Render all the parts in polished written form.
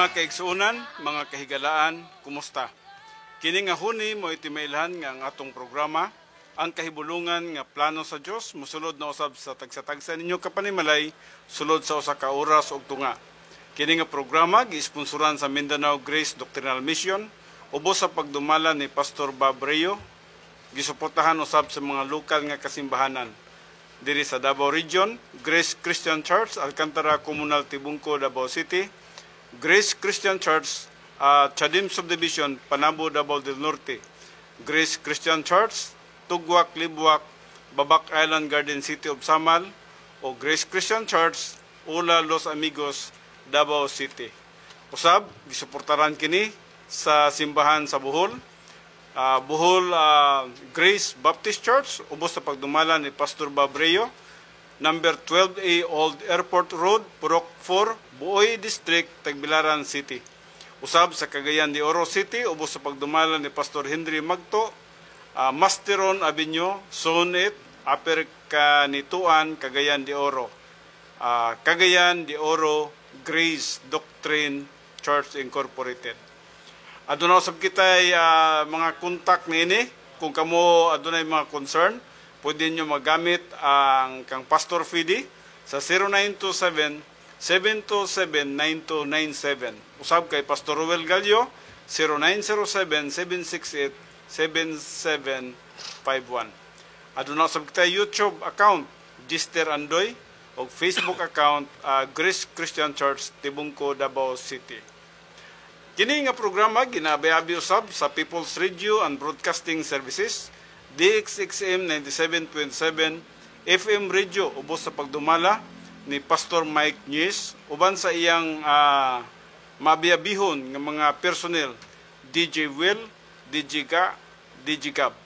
Mga kaigsuunan, mga kahigalaan, kumusta? Kini nga huni mo itimailhan nga ang atong programa, ang kahibulungan nga plano sa Dios mosulod na usab sa tagsa-tagsa ninyo kapanimalay sulod sa usa ka oras ug tunga. Kini nga programa giisponsoran sa Mindanao Grace Doctrinal Mission ubos sa pagdumala ni Pastor Bob Reo, gisuportahan usab sa mga lokal nga kasimbahanan diri sa Davao Region, Grace Christian Church, Alcantara Comunal Tibungco, Davao City, Grace Christian Church, Chadim Subdivision, Panabo, Davao del Norte, Grace Christian Church, Tugwak, Libwak, Babak Island Garden City of Samal, o Grace Christian Church, Ula, Los Amigos, Davao City. Usab, gisuportaran kini sa simbahan sa Bohol, Grace Baptist Church, ubos sa pagdumala ni Pastor Bob Reo, number 12A Old Airport Road, Purok 4, Buoy District, Tagbilaran City. Usab sa Cagayan de Oro City, ubos sa pagdumala ni Pastor Henry Magto, Masteron Avenue, Zone 8, Upper Kanituan, Cagayan de Oro. Cagayan de Oro Grace Doctrine Church Incorporated. Aduna usab kitay mga kontak niini kung kamo adunay mga concern, pwede nyo magamit ang kang Pastor Fidi sa 0927-727-9297. Usab kay Pastor Ruel Gallo, 0907-768-7751. Aduna usab kitay YouTube account, Gister Andoy, o Facebook account, Grace Christian Church, Tibungco, Davao City. Kini nga programa ginabayabi usab sa People's Radio and Broadcasting Services, DXXM 97.7 FM Radio, ubos sa pagdumala ni Pastor Mike Nyes, uban sa iyang mabiyabihon nga mga personnel, DJ Will, DJ Ga, DJ Gab.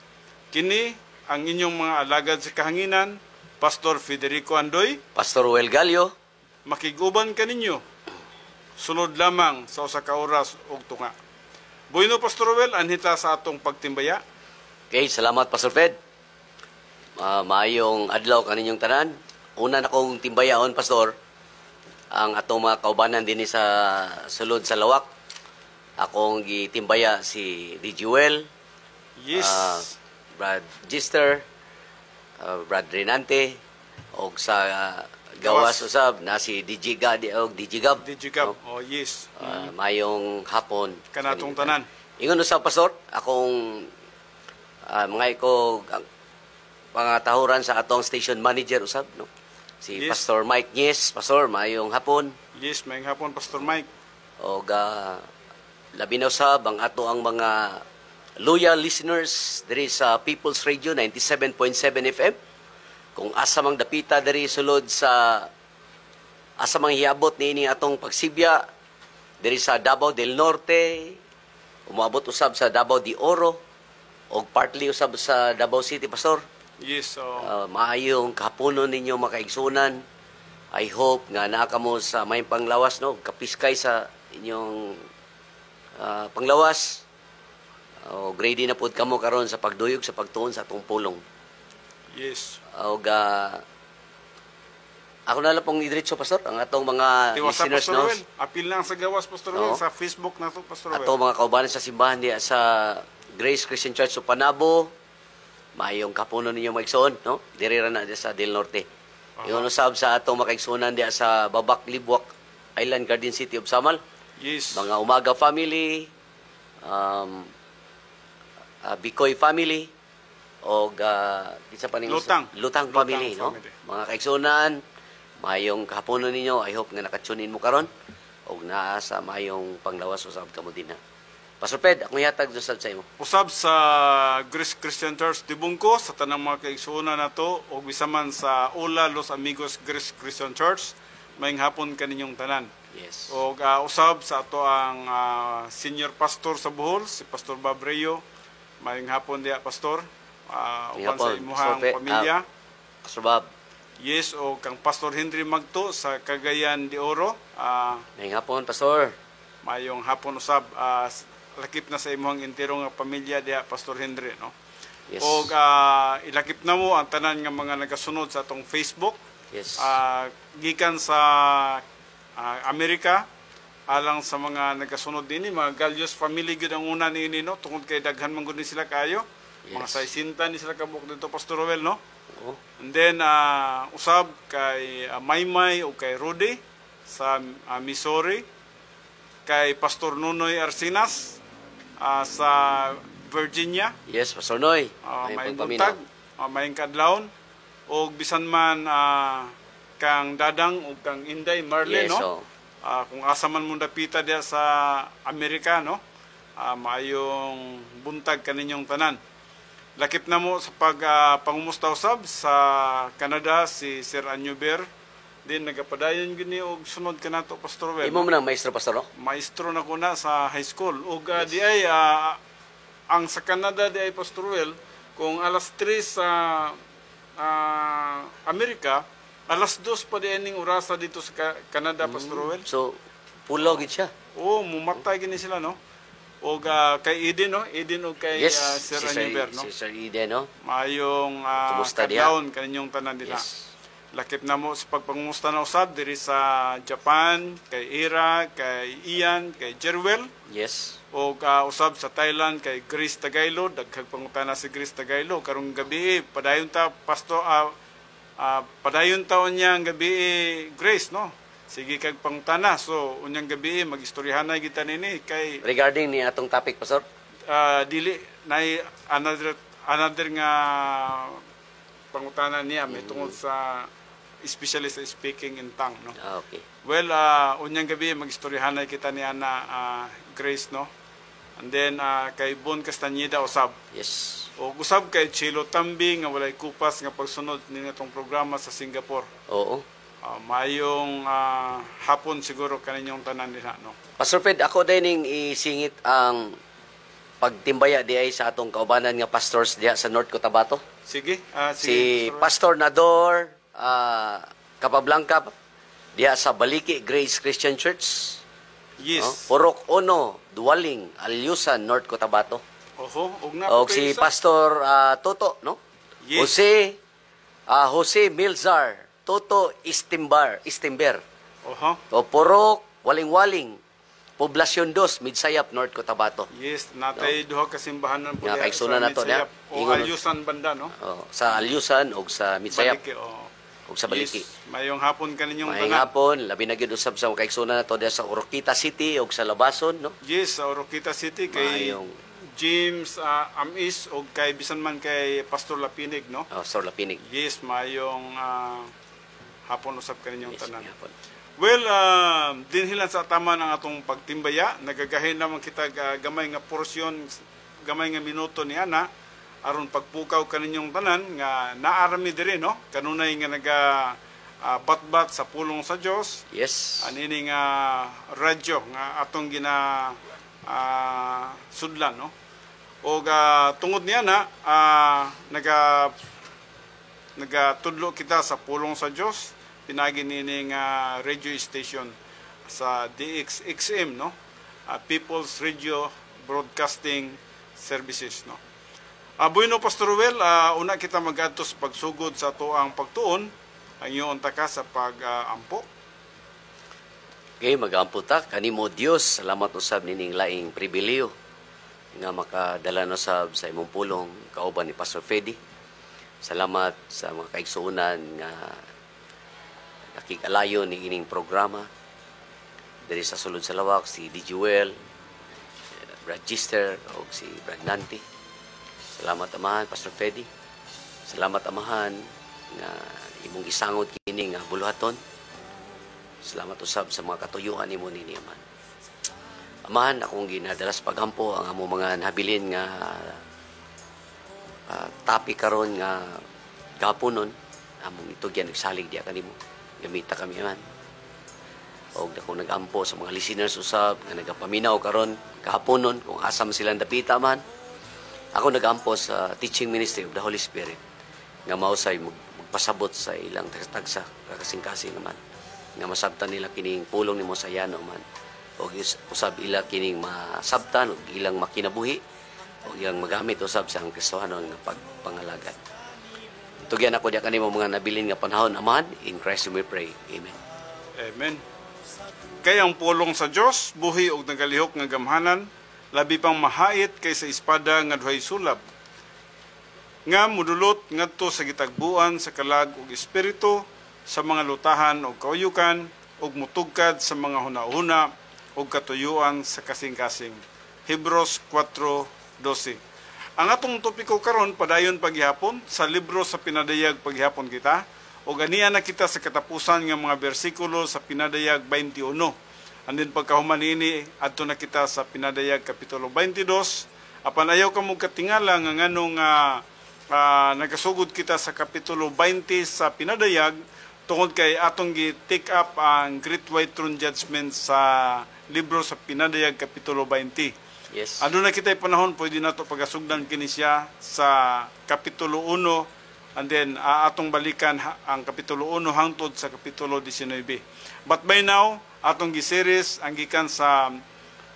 Kini ang inyong mga alagad sa kahanginan, Pastor Federico Andoy, Pastor Ruel Gallo. Makiguban kaninyo sunod lamang sa usa ka oras ug tunga. Bueno, Pastor Ruel, anhita sa atong pagtimbaya. Okay, salamat Pastor Fed. Maayong adlaw kaninyong tanan. Una na kong timbayaon, Pastor, ang atong mga kaubanan din sa sulod sa lawak. Akong gitimbaya si Dijuel, Yes. Brad Gister, Brad Renante, o sa gawas usab na si DJ Gab o DJ Gab. DJ Gab. Oh, yes. Mayong hapon Kanatong tanan. Ingon usab, Pastor, akong mga pangatahuran sa atong station manager usab, no? Si Yes. Pastor Mike Nyes. Pastor, mayong hapon. Yes, mayong hapon, Pastor Mike. O labi na usab ang ato ang mga loyal listeners diri sa People's Radio 97.7 FM. Kung asa mang dapita diri sulod sa asa mang hiabot niini atong pagsibya diri sa Davao del Norte, umabot usab sa Davao de Oro, o partly usab sa Davao City, Pastor. Yes. Maayong kahaponon ninyo makaigsunan. I hope nga naa kamo sa may panglawas, no? Kapiskay sa inyong panglawas. O grade na pud kamo karon sa pagduyog sa pagtuon sa atong pulong. Yes. O ako na lang pong idiretso, Pastor, ang atong mga Tiwasa, listeners, Pastor no? Ruel. Apil lang sa gawas, Pastor Ruel, sa Facebook na to, Pastor Ruel. Atong mga kaubanan sa simbahan diya sa Grace Christian Church sa Panabo, mayong kapuno ninyo maigsoon, no? Diri ra na diya sa Del Norte. Yung usab sa atong makaigsunan diya sa Babak, Libwak, Island Garden City of Samal. Yes. Mga Umaga family, Bikoy family, o isa pa Lutang family, no? Mga kaigsunan, mayong kahaponon ninyo. I hope nga nakatune in mo karon og naa sa mayong panglawas usab kamo din ha. Pastor Ped, akong ihatag sa imo. Usab sa Grace Christian Church Tibungco, sa tanang mga kaigsunan nato o bisaman sa Ula, Los Amigos Grace Christian Church, mayong hapon kaninyong tanan. Yes. O usab sa ato ang senior pastor sa Bohol, si Pastor Bob Reo, mayong hapon diya, Pastor. Upan sa imuhang pamilya. Pastor Bob. Yes, o kang Pastor Henry Magto sa Cagayan de Oro. Mayong hapon, Pastor. Mayong hapon usab. Lakip na sa imuhang intero nga pamilya diya, Pastor Henry, no? Yes. O ilakip na mo ang tanan nga mga nagasunod sa atong Facebook. Yes. Gikan sa Amerika, alang sa mga nagasunod din mga Galyos family gid ang una niini no tungod kay daghan man gud ni sila kayo. Mga saisinta ni sila kabuk dito Pastor Roel no. And then usab kay Maymay o kay Rudy sa Missouri, kay Pastor Nunoy Arsinas sa Virginia. Yes, Pastor Noy. May buntag, may kadlawon og bisan man kang Dadang o kang Inday Marley Yes, no. Kung asa man mo dapita diya sa Amerika no, maayong buntag kaninyong tanan. Lakip na mo sa pangumusta usab sa Canada si Sir Anyuber. Din nagapadayon gini og sunod kanato Pastor Well. Imo man ang maestro Pastor no? Maestro na ko na sa high school. Og di ay ang sa Canada di ay Pastor Well, kung alas 3 sa Amerika, alas 2 pa di ning orasa dito sa Canada Pastor Well. So pulo gid siya. Mumatay gini sila no. Og kay Eden no, Eden og kay Yes, Sir Aniber no. Si Sir Eden no. Mayong Kumusta diha? kadlawon kaninyong tanan nila. Yes. Lakip na mo sa pagpangumusta na usab diri sa Japan, kay Ira, kay Ian, kay Jerwell. Yes. O usab sa Thailand kay Grace Tagaylo, daghang pangutana si Grace Tagaylo karong gabi padayon ta pasto padayon ta unyang gabi Grace no. Sige kag pangutana so unyang gabi magistoryahanay kita nini kay Regarding ni atong topic Pastor. dili nay another nga pangutana niya may tungod sa especially sa speaking in tongue no. Okay. Well, unyang gabi magistoryahanay kita ni ana Grace no. And then kay Bon Castañeda usab. Yes. O usab kay Chilo Tambi nga walay kupas nga pagsunod ni atong programa sa Singapore. Oo. Mayong hapon siguro kaninyong tanan nila no. Pastor Fred, ako din ning isingit ang pagtimbaya di ay sa atong kaubanan nga pastors diha sa North Cotabato. Sige, Si Pastor Nador Capablanca diha sa Baliki Grace Christian Church. Yes. Purok Ono, Duwaling, Alyusan, North Cotabato. Oho, O si Pastor Toto, no? Yes. Jose Milzar, Toto Istimber. Oho. O Purok, Waling-Waling, Poblasyon 2, Midsayap, North Cotabato. Yes, natay duha ka simbahanan po Nga, diha kaigsunan sa nato Midsayap. diha. O Ingon. Alyusan banda no. Sa Alyusan o sa Midsayap Baliki, oo. o sa Baliki. Yes, mayong hapon kaninyong Maayong tanan. hapon, labi na gyud usab sa mga kaigsunan nato diha sa Oroquita City o sa Labason, no? Yes, sa Oroquita City kay Maayong James Amis o kay bisan man kay Pastor Lapinig no. Sor Lapinig. Yes, mayong hapon usab kaninyong Yes, tanan. maayong hapon. Well, dinhilan sa tama ng atong pagtimbaya, nagagahin naman kita gamay nga porsyon, gamay nga minuto ni ana aron pagpukaw kaninyong tanan nga naarami diri no, kanunay nga naga batbat sa pulong sa Dios. Yes. Anini nga radyo nga atong gina sudlan no. O tungod niya na nagatudlo kita sa pulong sa Dios pinagi nini nga radio station sa DXXM no, People's Radio Broadcasting Services no. Bueno Pastor Well, una kita magadto sa pagsugod sa tuang pagtuon ang iyon taka sa pag-ampo. Okay, mag-ampo ta kanimo Dios, salamat usab nining laing pribilehyo nga makadala no sa imong pulong kauban ni Pastor Fedi. Salamat sa mga kaigsuonan nga nakikalayo ni ining programa diri sa sulod sa lawak si Dijuel, Brad Gister o si Brad Nanti. Salamat amahan Pastor Fedi. Salamat amahan nga imong gisangot kini nga buluhaton. Salamat usab sa mga katuyuan nimo nini aman. Amahan akong ginadalas pagampo ang among mga nabilin nga topic karon nga gapunon among itugyan nagsalig diya kanimo. Gamita kami man. O akong nagampo sa mga listeners usab nga nagapaminaw karon kahaponon kung asam silang dapita man. Ako nagampo sa teaching ministry of the Holy Spirit nga mausay magpasabot sa ilang tagsa kakasing-kasing naman nga masabtan nila kining pulong nimo sa yano man o usab ila kining masabtan o ilang makinabuhi o ilang magamit usab sa ang Kristohanon nga pagpangalagad. Tugyan ako diya kanimo mga nabilin nga panahon aman in Christ we pray. Amen. Amen. Kay ang pulong sa Dios buhi og nagalihok nga gamhanan, labi pang mahait kaysa espada nga duhay sulab, nga mudulot ngadto sa gitagbuan sa kalag ug espiritu, sa mga lutahan ug kauyukan, ug mutugkad sa mga hunahuna ug katuyuan sa kasing-kasing. Hebreos 4:12. Ang atong topiko karon padayon paghihapon sa libro sa pinadayag paghihapon kita, ug aniya na kita sa katapusan nga mga bersikulo sa pinadayag 21. Andin pagkahuman ini adto na kita sa pinadayag kapitulo 22. Apan ayaw ka mo katingala nga nganong nagasugod kita sa kapitulo 20 sa pinadayag tungod kay atong gi-take up ang Great White Throne Judgment sa libro sa pinadayag kapitulo 20. Yes. Ano na kita'y panahon, pwede na ito pagasugdan kini siya sa kapitulo 1 and then atong balikan ang kapitulo 1 hangtod sa kapitulo 19. But by now, atong gi-series ang gikan sa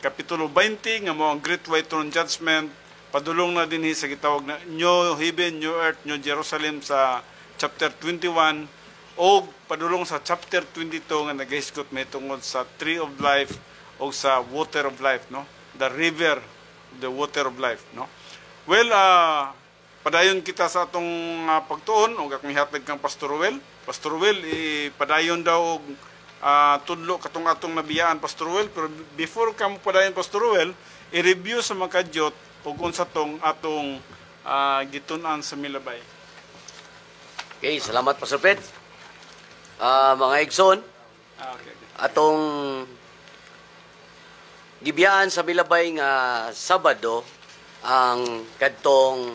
kapitulo 20 nga mo ang Great White Throne Judgment, padulong na dinhi sa gitawag na New Heaven, New Earth, New Jerusalem sa chapter 21 o padulong sa chapter 22 nga nagahisgot may tungod sa Tree of Life o sa Water of Life, no? The river, the water of life, no? Well, padayon kita sa atong pagtuon o akong ihatag kang Pastor Ruel. Pastor Ruel, padayon daw tudlo katong atong nabiyaan Pastor Ruel, pero before ka mo padayon Pastor Ruel, i-review sa mga kadyot ug unsa tong atong gitun-an sa Milabay. Okay, salamat Pastor Fred. Mga igsoon, Okay. atong gibiyaan sa Milabay nga Sabado ang kadtong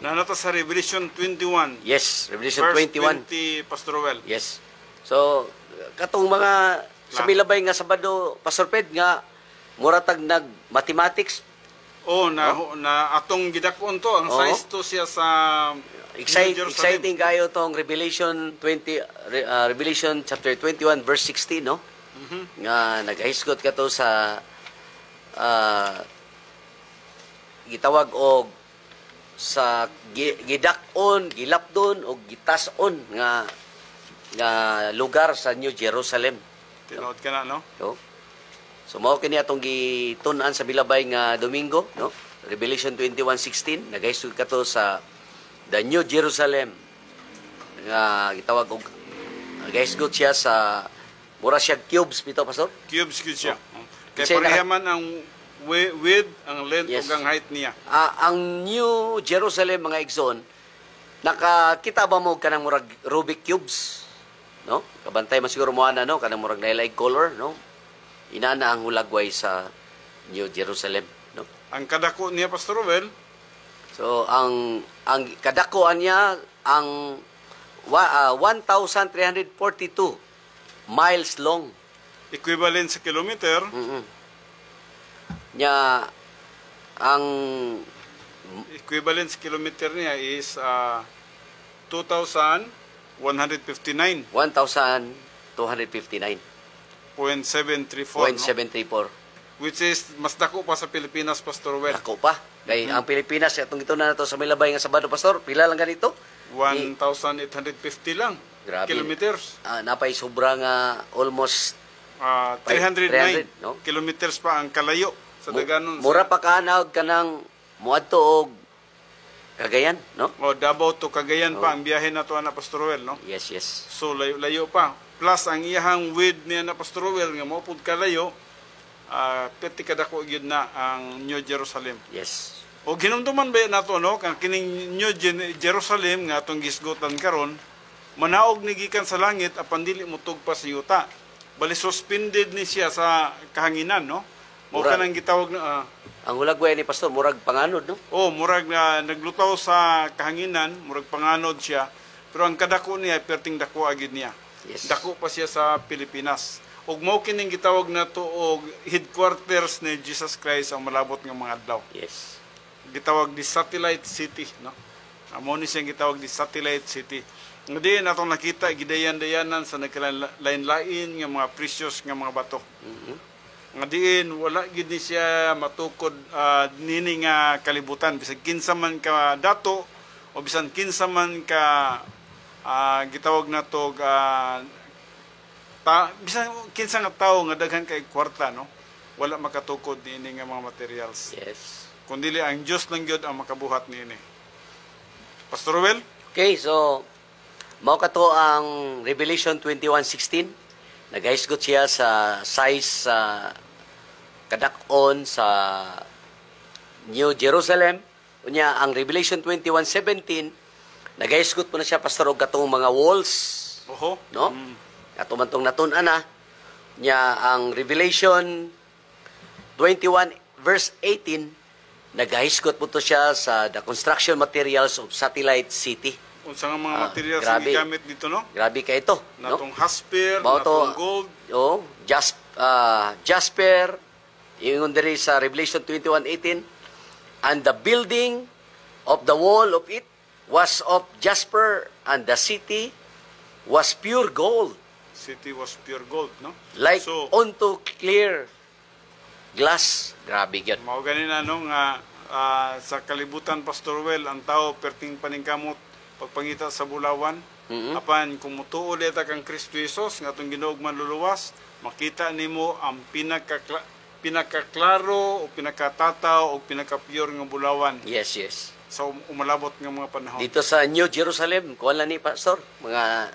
Nanata sa Revelation 21. yes, Revelation Verse 21. 20, Pastor Ruel. Yes. So katong mga sa Milabay nga Sabado, Pastor Fred, nga muratag nag mathematics. Na atong gidakon to ang size to siya sa Exciting kayo tong Revelation 20 Revelation chapter 21 verse 16, no? Nga nagahisgot ka to sa gitawag og sa gidakon, gilapdon og gitason nga lugar sa New Jerusalem. Tinood ka na, no? So mao kini atong gitun-an sa Milabay nga Domingo, no? Revelation 21:16 nagahisgot ka to sa the New Jerusalem nga gitawag og nagahisgot siya sa mura siya cubes bitaw Pastor? Cubes siya. Kay Kasi parehaman ang width, ang length Yes. ug ang height niya. Ang New Jerusalem mga igsoon, nakakita ba mo kanang murag Rubik cubes? No? Kabantay man siguro mo ana, no? Kanang murag nailay color, no? Inana ang hulagway sa New Jerusalem, no? Ang kadako niya Pastor Ruel, so ang kadakoan niya ang 1,342 miles long. equivalent sa kilometer, Nya ang equivalent sa kilometer niya is 2,159.734. 1,259.734. 0.734, no? Which is mas dako pa sa Pilipinas, Pastor Ruel. Ako pa. Kay ang Pilipinas, itong ito na to sa Milabay nga Sabado, Pastor, pila lang ganito? 1,850 lang. Grabe. Kilometers. Napay sobra nga almost 309 no? kilometers pa ang kalayo sa daganon. Mura pa kaanawag ka ng muadto og Cagayan, no? O Davao to Cagayan pa ang biyahe na to na Pastor Ruel, no? Yes, yes. So layo pa. Plus ang iyahang width niya na Pastor Ruel nga mo pud kalayo, peti kadako gyud na ang New Jerusalem. Yes. O ginumduman ba nato, no, kang kining New Jerusalem nga atong gisgotan karon, manaog ni gikan sa langit apan dili mutug pa sa yuta. Bali suspended ni siya sa kahanginan, no? Mo Murag. kanang gitawag na Ang hulagway ni Pastor, murag panganod, no? murag na naglutaw sa kahanginan, murag panganod siya. Pero ang kadako niya perting dako agid niya. Yes. Dako pa siya sa Pilipinas. Ug mao kining gitawag nato og headquarters ni Jesus Christ ang malabot nga mga adlaw. Yes. Gitawag di satellite city, no? Amo ni siyang gitawag di satellite city. Ngadi natong nakita gidayan-dayanan sa nagkalain-lain nga mga precious nga mga bato. Ngadiin wala gid ni siya matukod nini nga kalibutan bisag kinsa man ka dato o bisan kinsa man ka gitawag na to bisan kinsa nga tawo nga daghan kay kwarta, no, wala makatukod niini nga mga materials. Yes. Kundi ang Dios lang gyud ang makabuhat niini. Pastor Well? Okay, so mao kato ang Revelation 21:16. Nagahisgot siya sa size sa kadak-on sa New Jerusalem. Unya ang Revelation 21:17 nagahisgot po na siya pastor og katong mga walls, Oho. no? Ato man tong natun-an na nya ang Revelation 21 verse 18 nagahisgot po to siya sa the construction materials of Satellite City. Unsa nga mga materials ang grabe. gigamit dito, no? Grabe ka ito, no? Natong jasper, Mao to, natong gold. Oh, Jasper, yung diri sa Revelation 21:18, and the building of the wall of it was of jasper, and the city was pure gold, City was pure gold, no? like So, unto clear glass. Grabe gyud. mao ganin ano nga sa kalibutan, Pastor Well, ang tao perting paningkamot pagpangita sa bulawan. Apan kung mutuo deta kang Kristo Jesus nga atong Ginoo manluluwas, makita nimo ang pinakaklaro o pinakatataw o pinaka-pure nga bulawan Yes, yes. sa umalabot nga mga panahon. Dito sa New Jerusalem, kuha lang ni Pastor, mga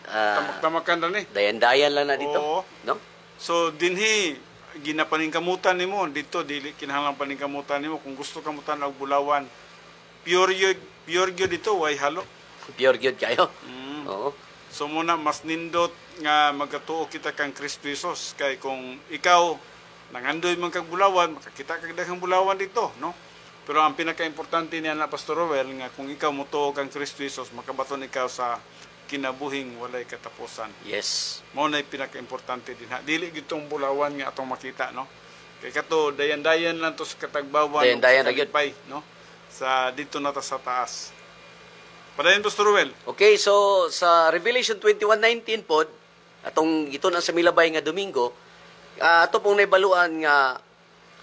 Tamak-tamakan na ni. dayan-dayan lang na dito. Oo. No? So dinhi ginapaningkamutan nimo dito, dili kinahanglan paningkamutan nimo kung gusto ka mutan og bulawan. Pure gyud dito, way halo. Pure good kayo. Oo. So muna mas nindot nga magatuo kita kang Kristo Jesus, kay kung ikaw nangandoy man kag bulawan, makakita kag daghang bulawan dito, no? Pero ang pinaka-importante niya na Pastor Rowell nga kung ikaw motuo kang Kristo Jesus, makabaton ikaw sa kinabuhing walay katapusan. Yes. Mao na pinaka-importante din ha. Dili gitong bulawan nga atong makita, no? Kay kato dayan-dayan lang to sa katagbawan, Dayan-dayan sa na gyud. kalipay, no? Sa dito na ta sa taas. Padayon, Pastor Rowell. Okay, so sa Revelation 21:19 pod, atong ito na sa milabay nga Domingo, ato pong naibaluan nga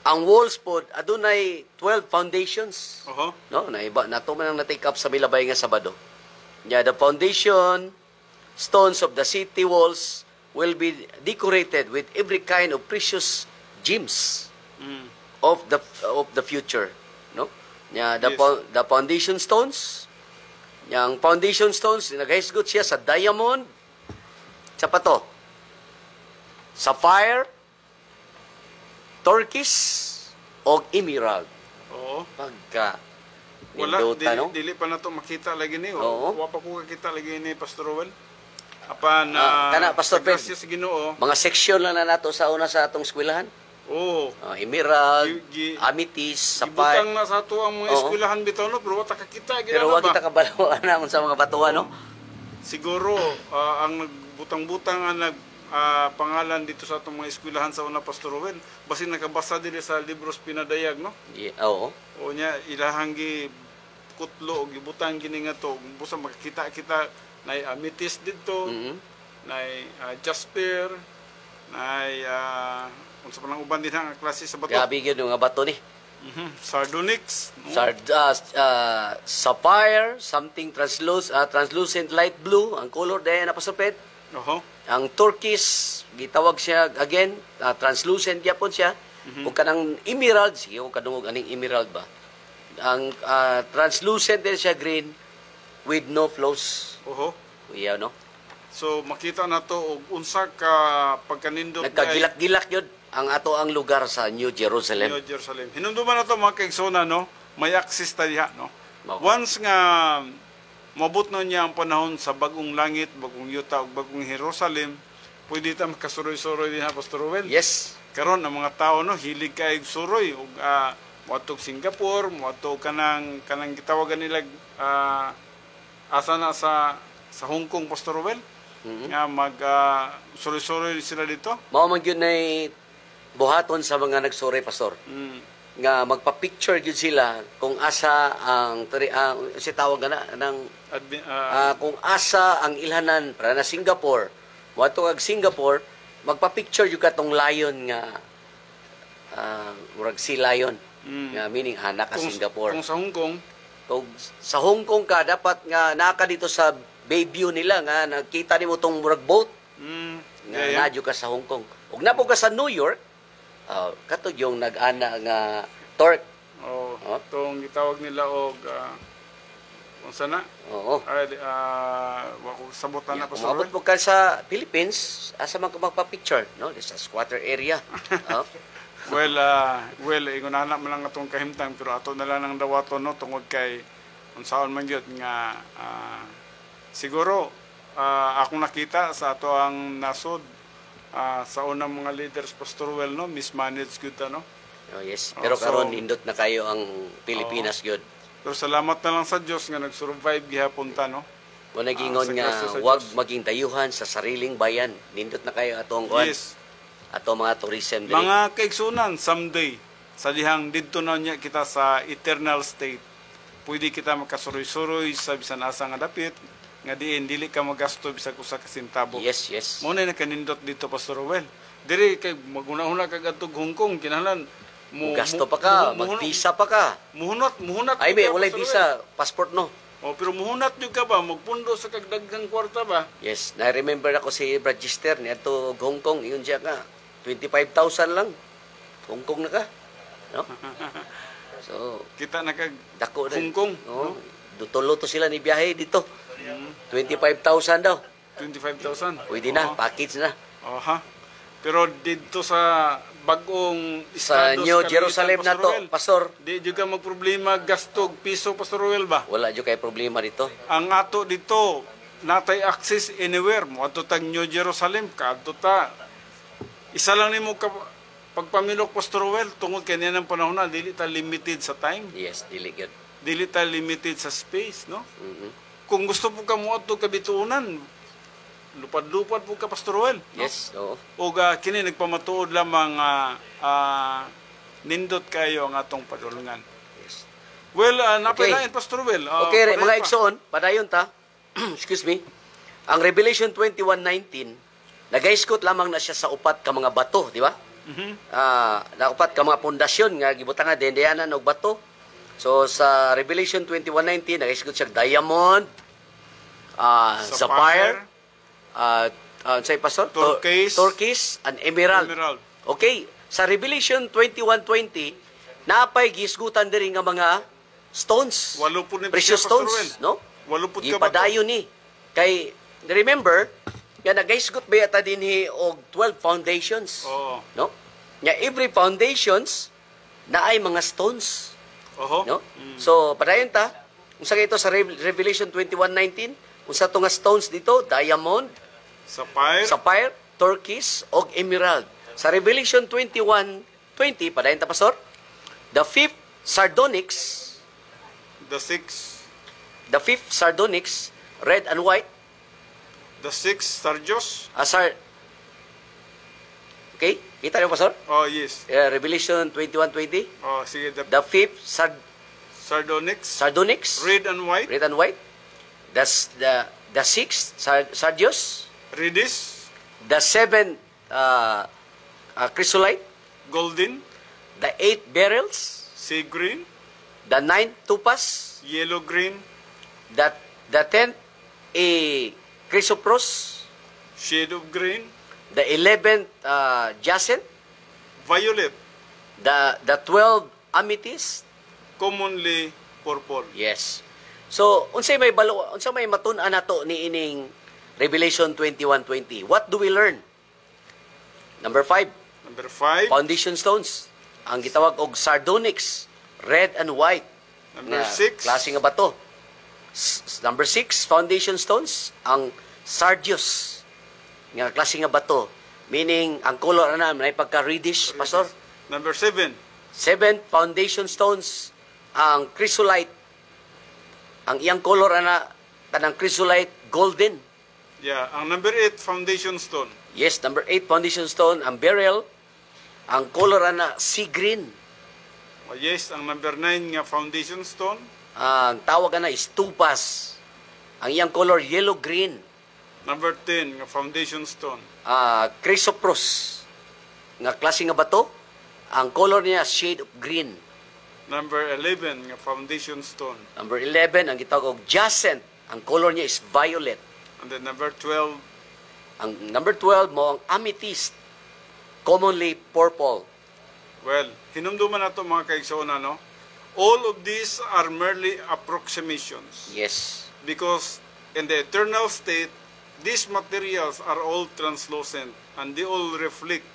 ang walls pod adunay 12 foundations. Oho. No, naiba nato man ang na-take up sa milabay nga Sabado. Yeah, the foundation stones of the city walls will be decorated with every kind of precious gems of the future, no? Yeah, Yes. the foundation stones. Yang foundation stones nagahisgot siya sa diamond, sa pato, sapphire, turquoise, o emerald. Oo. Pagka Wala, nindota, no? dili pa na to makita lagi ni. Oo. Wa pa po kita lagi ni Pastor Rowell. Apan kana, Pastor sa Ben. grasya sa Ginoo. Mga section lang na nato sa una sa atong eskwelahan. Oo. Emerald, Gi- amethyst, Ibutang sapphire. na sa ato ang mga Oo. eskwelahan bitaw, no, pero wata kakita Pero ginana wag ba? kita kabalawan na sa mga batuhan, no? Siguro ang nagbutang-butang ang pangalan dito sa atong mga eskwelahan sa una, Pastor Rowell, basin nakabasa dili sa libros pinadayag, no? Oo. O niya ilahang gi kutlo og gibutang gini nga to, busa makakita kita na amethyst dito, na jasper, na unsa pa nang uban din ang klase sa bato. Grabe yun yung nga bato ni. Sardonyx, no? Sapphire, something translucent light blue, ang color dahil na pasapit. Oho. Ang turquoise, gitawag siya again, translucent yapon siya. Kung kanang emerald, sige kung kadungog aning emerald ba. Ang translucent din siya green with no flows. Oho. Yeah, no? So makita na to og unsa ka pagkanindot Nagkagilak-gilak yun ang ato ang lugar sa New Jerusalem. New Jerusalem. Hinumduman na to mga kaigsona, no? May access ta diha, no? Mao. Once nga mabot na niya ang panahon sa bagong langit, bagong yuta ug bagong Jerusalem, pwede ta makasuroy-suroy din ha, Pastor Rowell. Yes. Karon ang mga tao, no, hilig kay suroy ug moadtog Singapore, moadtog kanang gitawagan nila asa na sa Hong Kong, Pastor Rowell. Nga mag suroy-suroy sila dito. Mao man gyud nay buhaton sa mga nagsuray pastor. Nga magpa-picture gyud sila kung asa ang si tawag na ng kung asa ang ilhanan para na Singapore. Moadto kag Singapore, magpa-picture gyud katong lion nga murag sea lion. Nga meaning anak ka Singapore. Kung sa Hong Kung, Kung sa Hong Kong ka dapat nga naka dito sa bay view nila nga nakita nimo tong murag boat nga nadyo ka sa Hong Kong. Ug napo ka sa New York, katod yung nag-ana nga torque. Oh, itong gitawag nila og kung sana? Oo. Wako sabutan na Kung Pastor maabot Ruel. mo ka sa Philippines, asa man ka magpa-picture, no? This is squatter area. Oh. Well, ingon na man lang atong kahimtang pero ato na lang ang dawaton no tungod kay unsaon man gyud nga siguro akong nakita sa ato ang nasod sa unang mga leaders Pastor Ruel no mismanaged gyud no. Oh, yes. Pero karon indot na kayo ang Pilipinas gyud. Pero salamat na lang sa Dios nga nag-survive gihapon ta no. Mo nagingon sa nga grasya sa wag Diyos. maging dayuhan sa sariling bayan. Nindot na kayo atong kuan. Yes. Ato mga tourism diri. Mga kaigsunan someday sa dihang didto na niya kita sa eternal state. Pwede kita makasuroy-suroy sa bisan asa nga dapit nga diin dili ka magasto bisag usa ka sentabo. Yes, yes. Mo na kanindot dito Pastor Ruel. Diri kay maguna-una kag adtog Hong Kong kinahanglan Gasto pa ka, mag-visa pa ka. Muhunat. Ay, may walay visa, passport no. Pero muhunat jud ka ba magpundo sa kagdagang kwarta ba? Yes, na-remember ako si Register ni ato Hong Kong, iyon siya ka. 25,000 lang. Hong Kong na ka. No? So, Kita na kag dako na. Hong Kong. No? Dutulo to sila ni biyahe dito. 25,000 daw. 25,000. Pwede na, package na. Aha. Pero dito sa bagong Sa estados New Caloocan, Jerusalem na Pastor to, Ruel, Pastor. di juga magproblema gastog piso Pastor Ruel ba? Wala dyo kay problema dito. Ang ato dito natay access anywhere mo ato tag New Jerusalem kadto ta. Isa lang nimo ka pagpamilok Pastor Ruel tungod kay niya ng panahon na dili ta limited sa time, Yes, dili gyud. dili ta limited sa space, no? Mhm. Kung gusto mo ka mo ato kabituunan, lupad-lupad po ka Pastor Ruel. No? Yes, oo. O kini nagpamatuod lamang nindot kayo ang atong padulungan. Yes. Well, Okay. napailain Pastor Ruel. Okay, padayon mga pa. igsoon, padayon ta. Excuse me. Ang Revelation 21:19, nagaiskot lamang na siya sa upat ka mga bato, di ba? Na upat ka mga pundasyon nga gibutangan dendeyanan og bato. So sa Revelation 21:19, nagaiskot siya diamond, sapphire, say pastor, turquoise and emerald. Okay, sa Revelation 21:20, napay gisgutan diri nga mga stones. Walo po ni Precious Pastor stones, Ruel. no? Walo po ka ba? Ipadayon ni. Kay remember, nga nagaisgot ba yata dinhi og 12 foundations. Oo. No? Nga every foundations na ay mga stones, Oho. no? So padayon ta, unsa kay ito sa Revelation 21:19, unsa to nga stones dito? Diamond, sapphire, turquoise ug emerald. Sa Revelation 21:20, padayon ta pastor, the fifth sardonyx, the fifth sardonyx, red and white, sixth sardios. Okay? Kita niyo, Pastor? Oh, yes. Revelation 21:20. Oh, sige. The fifth Sardonyx. sardonyx, Red and white. red and white. That's the sixth sardius. Redis. The seventh chrysolite. Golden. The eighth beryls. Sea green. The ninth topaz. Yellow green. The tenth chrysoprase. Shade of green. The 11th jacinth. Violet. The 12 amethyst. Commonly purple. Yes. So, unsay may matun-an nato ni ining Revelation 21:20. What do we learn? Number 5, Number 5. foundation stones. Ang gitawag og sardonyx, red and white. Number na 6. klase nga bato. Number 6, foundation stones, ang sardius nga klase nga bato. Meaning, ang color na may pagka-reddish, Pastor. Number 7. 7 foundation stones, ang chrysolite. Ang iyang color ana kanang chrysolite golden. Yeah. Ang number 8, foundation stone. Yes, number 8 foundation stone, ang beryl. Ang color ana sea green. Oh, yes. Ang number 9 nga foundation stone. Ang tawag ana is topaz. Ang iyang color yellow green. Number 10 nga foundation stone. Chrysoprase nga klase nga bato. Ang color niya shade of green. Number 11 nga foundation stone. Number 11 ang gitawag og jacinth Ang color niya is violet. And then number 12, Ang number 12 mo, ang amethyst. Commonly purple. well, hinumduman na ito mga kaigsoon, no? All of these are merely approximations. Yes. Because in the eternal state, these materials are all translucent and they all reflect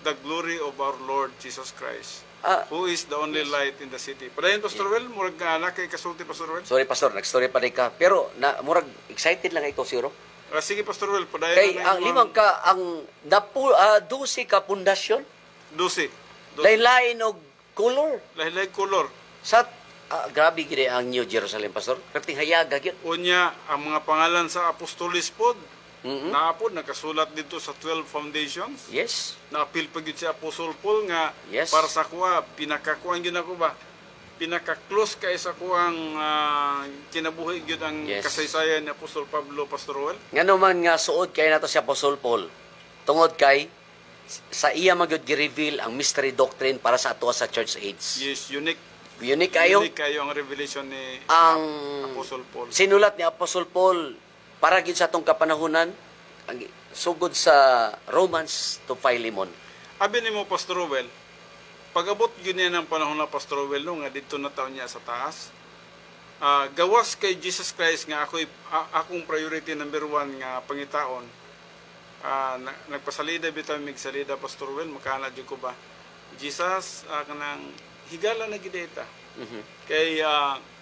the glory of our Lord Jesus Christ, who is the only light in the city. Padayon, Pastor Well, murag na kay kasulti, Pastor Well. Sorry, Pastor. Nag-story pa rin ka. Pero, murag excited lang ikaw, siguro. Sige, Pastor Well, padayon. Kay, ang limang ka, ang 12 ka pundasyon, 12. lain-lain og color. Lahi-lahi color. Sa, grabe gini ang New Jerusalem, Pastor. Perting hayaga yun. Unya, ang mga pangalan sa apostolis pod, naapod, nakasulat dito sa 12 foundations. Yes. Na-appeal pa yun si Apostle Paul nga, Yes. para sa kuha, pinakakuan yun ako ba? Pinaka-close kay sa kuhang kinabuhi yun ang Yes. kasaysayan ni Apostol Pablo, Pastor Well. Nga naman nga suod kay nato si Apostle Paul. Tungod kay, sa iya magyud gi-reveal ang mystery doctrine para sa ato sa church age. Yes, unique Unique kayo ang revelation ni ang Apostle Paul. sinulat ni Apostle Paul para gid sa atong kapanahunan ang sugod sa Romans to Philemon. Abi ni mo, Pastor Well, pag-abot yun niya ng panahon na Pastor Well, no, nga dito na taon niya sa taas, gawas kay Jesus Christ nga akong priority number 1 nga pangitaon, nagpasalida bitaw mig salida, Pastor Well, makana jud ko ba Jesus, kanang higala na gideta. Kay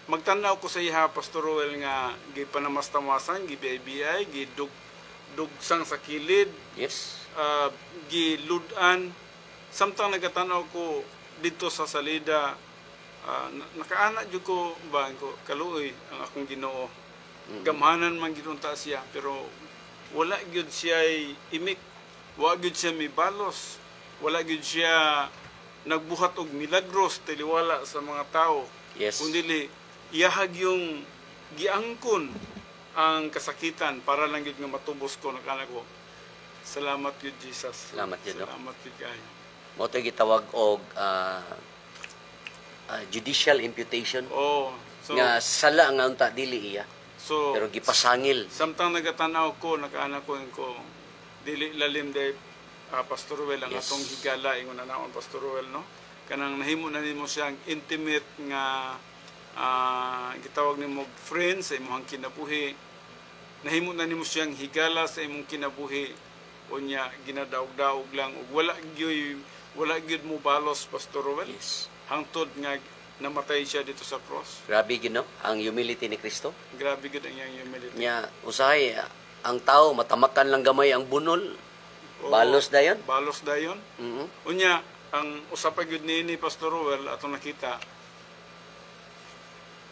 magtanaw ko sa iya, Pastor Well, nga gipanamastamasan, gibiyay, gidugsang sa kilid, Yes. giludan. Samtang nagatanaw ko dito sa salida, nakaana jud ko ba ko kaluoy ang akong Ginoo. Gamhanan man ginunta siya, pero wala gyud siya imik, wala gyud siya mibalos, wala gyud siya nagbuhat og milagros tiliwala sa mga tao. Yes. Kundi iyahag yung giangkon ang kasakitan para lang gyud nga matubos ko nakana ko. Salamat gyud Jesus. Salamat gyud, no? Salamat gyud kayo. Mo to gitawag og judicial imputation Oh, so nga sala nga unta dili iya so pero gipasangil. samtang nagatanaw ko nakaana ko dili lalim day Pastor Well ang Yes. atong higala ingon na naon, Pastor Well, no, kanang nahimo na nimo siyang intimate nga gitawag nimo friends sa imong kinabuhi, nahimo na nimo siyang higala sa imong kinabuhi, unya ginadaog-daog lang ug wala gyud mo balos, Pastor Well, Yes. hangtod nga namatay siya dito sa cross. Grabe gid, no, ang humility ni Kristo. Grabe gud ang iyang humility. Nya usahay ang tao matamakan lang gamay ang bunol. Oo, Balos dayon. Balos dayon. Mhm. Unya, ang usapag yun ni Pastor Ruel, atong nakita,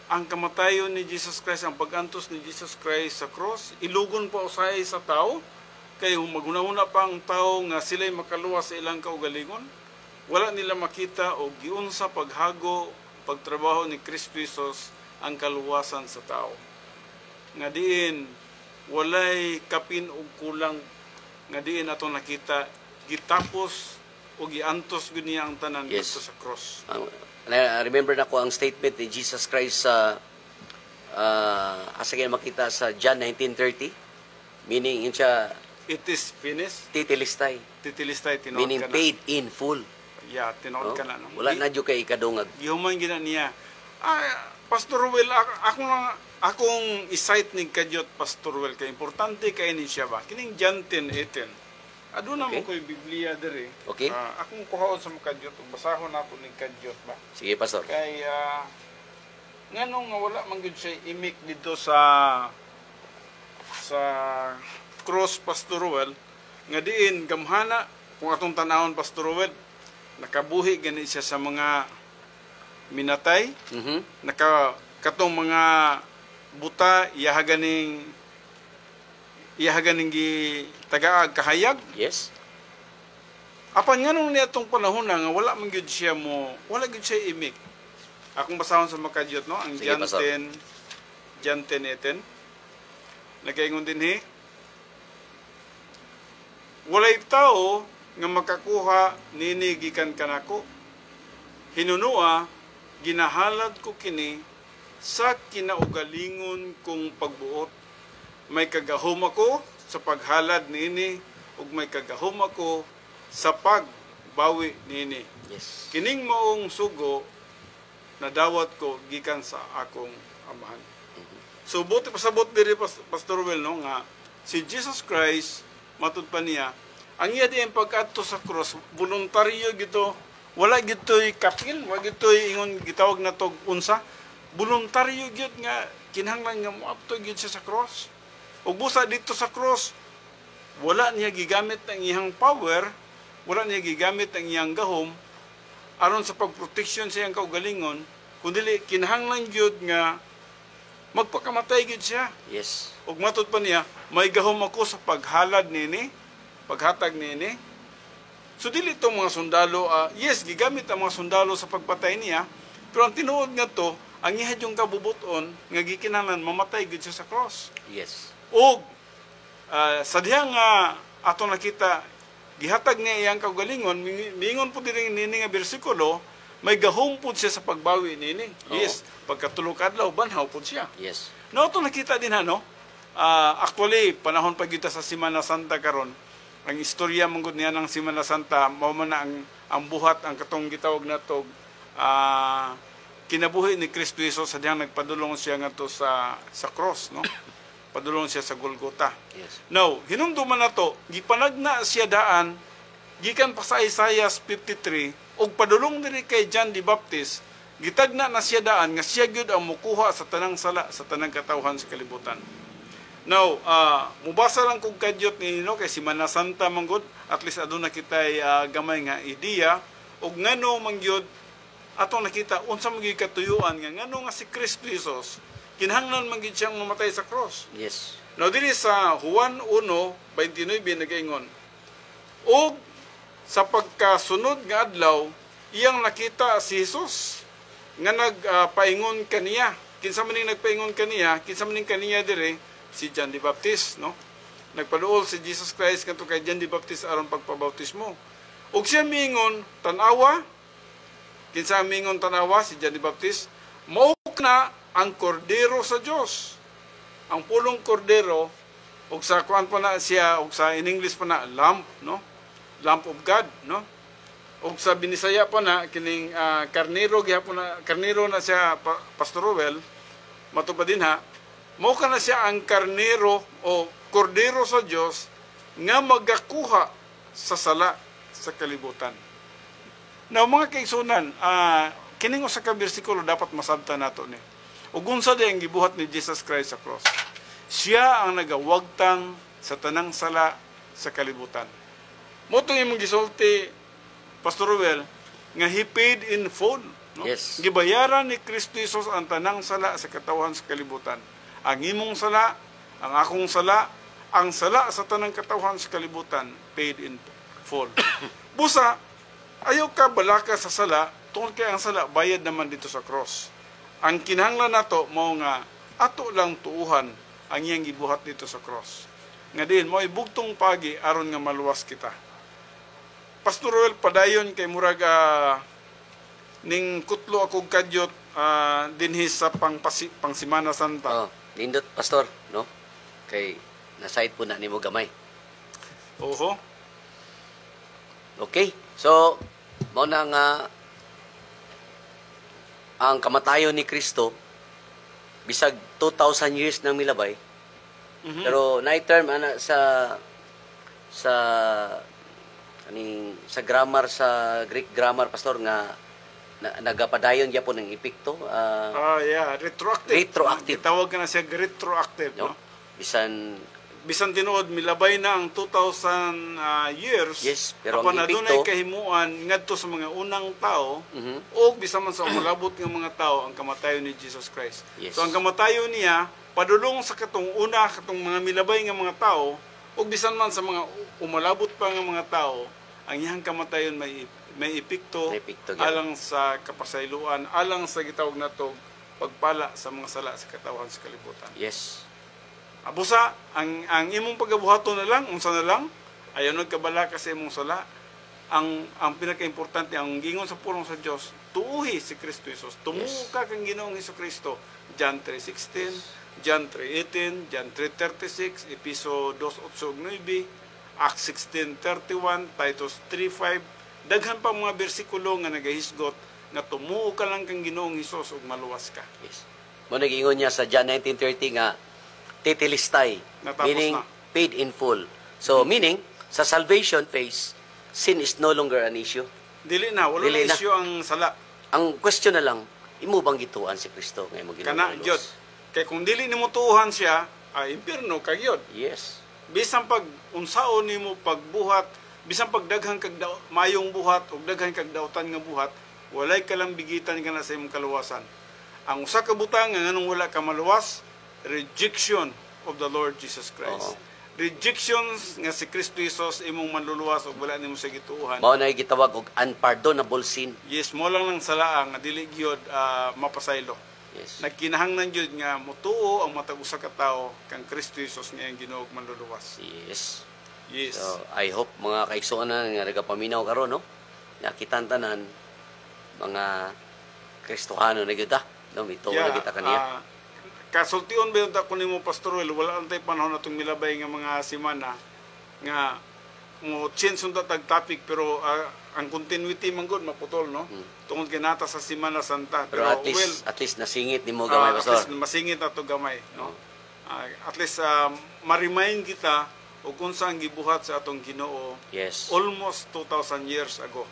ang kamatayon ni Jesus Christ, ang pagantos ni Jesus Christ sa cross, ilugon pa usahay sa tao, kay maghuna-huna pa ang tao nga sila'y makaluwas sa ilang kaugalingon, wala nila makita o giunsa paghago, pagtrabaho ni Kristo Jesus ang kaluwasan sa tao. Nga diin, walay kapin o kulang, nga diin atong nakita, gitapos o giantos gud niya ang tanan Yes. dito sa cross. Remember na ko ang statement ni Jesus Christ sa asa kayo makita sa John 19:30, meaning yun siya It is finished. titilistay, Titilistay, tinood meaning ka na. paid in full. Yeah, tinood No? ka na. No? Wala na jud kay ikadungag. Gihuman gina niya. Pastor Ruel, akong isite ni kadyot, Pastor Ruel, kay importante kay ni siya ba? Kining John 10:18. Aduna Okay. mo ko'y Biblia diri. Okay. Akong kuhaon sa mga kadyot, basahon ako ni kadyot ba? Sige, Pastor. Kay nganong nga wala man gyud siya imik dito sa cross, Pastor Ruel, nga diin gamhana kung atong tanawon, Pastor Ruel, nakabuhi gani siya sa mga minatay, Mhm. katong mga buta iyahaganing gi tagaag kahayag. Yes. Apan nganong niya tong panahon na nga wala man gyud siya wala gyud siya imik. Akong basahon sa makadyot, no, ang Sige, John Pastor. 10:18. Nagaingon din walay tao nga makakuha nini gikan kanako. Hinunua, ginahalad ko kini sa kinaugalingon kong pagbuot. May kagahom ako sa paghalad niini ug may kagahom ako sa pagbawi niini. Yes. Kining maong sugo nadawat ko gikan sa akong amahan. So buti pasabot diri Pastor Well no nga si Jesus Christ matud pa niya ang iya di ang pag-adto sa cross voluntaryo gito, wala gitoy kapil, wala gitoy ingon gitawag na tog unsa, voluntaryo gyud nga kinahanglan nga moadto gyud siya sa cross. Ug busa dito sa cross wala niya gigamit ang iyang power, wala niya gigamit ang iyang gahom aron sa pagproteksyon sa iyang kaugalingon, kundi kinahanglan gyud nga magpakamatay gyud siya. Yes. Ug matud pa niya, may gahom ako sa paghalad nini, paghatag nini. So dili itong mga sundalo, yes, gigamit ang mga sundalo sa pagpatay niya, pero ang tinuod nga to, ang ihad yung kabubuton, nga gikinahanglan mamatay gyud siya sa cross. Yes. Ug sa dihang ato nakita gihatag niya iyang kaugalingon, mingon po diri nini nga bersikulo, may gahom po siya sa pagbawi nini. Yes, pagkatulog adlaw banhaw po siya. Yes. No, ito nakita din actually panahon pa kita sa Semana Santa karon. Ang istorya mangud niya ng Semana Santa mao man na ang buhat ang katong gitawag nato kinabuhi ni Kristo Jesus sa diyang nagpadulong siya ngadto sa cross, no? Padulong siya sa Golgota. Yes. Now, hinumduman na to, gipanagna siya daan gikan pa sa Isaiah 53 ug padulong diri kay John the Baptist, gitagna na siya daan nga siya gyud ang mukuha sa tanang sala sa tanang katawhan sa kalibutan. Now, mubasa lang kog kadyot ninyo kay Semana Santa manggod, at least aduna kitay gamay nga ideya ug ngano mangyud atong nakita unsa magig katuyuan nga ngano nga si Kristo Jesus kinahanglan man gyud siyang mamatay sa cross. Yes. Now diri sa Juan 1:29 nagaingon, og sa pagkasunod nga adlaw iyang nakita si Jesus nga nagpaingon kaniya. Kinsa man ning nagpaingon kaniya, kinsa man ning kaniya dire si John the Baptist, no? Nagpaduol si Jesus Christ kanto kay John the Baptist aron pagpabautismo. Ug siya mingon tanawa, kinsa mingon tanawa si John the Baptist, mao na ang kordero sa Dios. Ang pulong kordero ug sa kuan pa na siya ug sa in English pa na lamp, no? Lamp of God, no? Ug sa Binisaya pa na kining karnero gihapon na karnero na siya Pastor Roel matupad din ha. Mao kana siya ang karnero o kordero sa Dios nga magakuha sa sala sa kalibutan. Now mga kaigsunan, kining usa ka bersikulo dapat masabtan nato ni. Ug unsa di ang gibuhat ni Jesus Christ sa cross? Siya ang nagawagtang sa tanang sala sa kalibutan. Mo to imong gisulti Pastor Ruel nga he paid in full, no? Yes. Gibayaran ni Kristo Jesus ang tanang sala sa katawhan sa kalibutan. Ang imong sala, ang akong sala, ang sala sa tanang katawhan sa kalibutan paid in full. Busa, ayaw ka balaka sa sala, tungkol kay ang sala bayad naman dito sa cross. Ang kinahanglan nato mao nga ato lang tuuhan ang iyang gibuhat dito sa cross. Nga din mo ibugtong pagi aron nga maluwas kita. Pastor Roel padayon kay murag ning kutlo akong kadyot dinhi sa pang Semana Santa. Nindot pastor, no? Kay naside po na nimo gamay. Oho. Okay. So, mao na nga ang kamatayon ni Kristo bisag 2,000 years nang milabay. Mm-hmm. Pero na-term ana sa grammar sa Greek grammar pastor nga nagapadayon gyapon ng epekto. Yeah, retroactive. Retroactive. Tawag na siya retroactive, no? Bisan tinuod milabay na ang 2,000 years. Yes, pero ang epekto adunay kahimuan ngadto sa mga unang tao, o bisan man sa umulabot nga mga tao ang kamatayon ni Jesus Christ. Yes. So ang kamatayon niya padulong sa katong mga milabay nga mga tao, o bisan man sa mga umalabot pa nga mga tao, ang iyang kamatayon may epekto alang sa kapasayloan, alang sa gitawag nato pagpala sa mga sala sa katawhan sa kalibutan. Yes. Abusa, ang imong pagabuhaton na lang, unsa na lang, ayaw nagkabala kasi imong sala. Ang pinaka-importante, ang gingon sa pulong sa Dios, tuuhi si Kristo Jesus. Tumuo Yes. ka kang Ginoong Hesukristo. John 3:16, John 3:18, John 3:36, Episo 2:8-9, Acts 16:31, Titus 3:5. Daghan pa mga bersikulo nga nagahisgot nga tumuo ka lang kang Ginoong Hesus ug maluwas ka. Yes. Mo nag-ingon niya sa John 19:30 nga titilistay, Natapos meaning na. paid in full. So meaning sa salvation phase, sin is no longer an issue. Dili na, wala Dili na na. isyu ang sala. Ang question na lang, imo bang gituan si Kristo ngay mo Kana ginoo? gyud. Kay kung dili nimo tuuhan siya, ay impierno ka gyud. Yes. Bisan pag unsaon nimo pagbuhat, bisan pag daghan kag mayong buhat ug daghan kag daotan nga buhat, walay kalambigitan kana sa imong kaluwasan. Ang usa ka butang nga nganong wala ka maluwas, rejection of the Lord Jesus Christ. Oo. Rejections nga si Kristo Jesus imong manluluwas ug wala nimo sa gituuhan. Mao na gitawag og unpardonable sin. Yes, mo lang ng salaang nga dili gyud mapasaylo. Yes. Nagkinahanglan gyud nga motuo ang matag usa ka tawo kang Kristo Jesus nga iyang Ginoo ug manluluwas. Yes. Yes. So, I hope mga kaigsuonan nga nagapaminaw karon, no? Nakitan tanan mga Kristohano na gyud no? Mito na kita kaniya. Kasultion ba yung ko nimo Pastor Will, wala antay panahon natong milabay nga mga simana nga mo change unta tag topic pero ang continuity man gud maputol no. Tungod kay nata sa Semana Santa Pero at least nasingit nimo gamay, at Pastor. least masingit ato gamay no. At least ma-remind kita og unsa ang gibuhat sa atong Ginoo Yes. almost 2,000 years ago.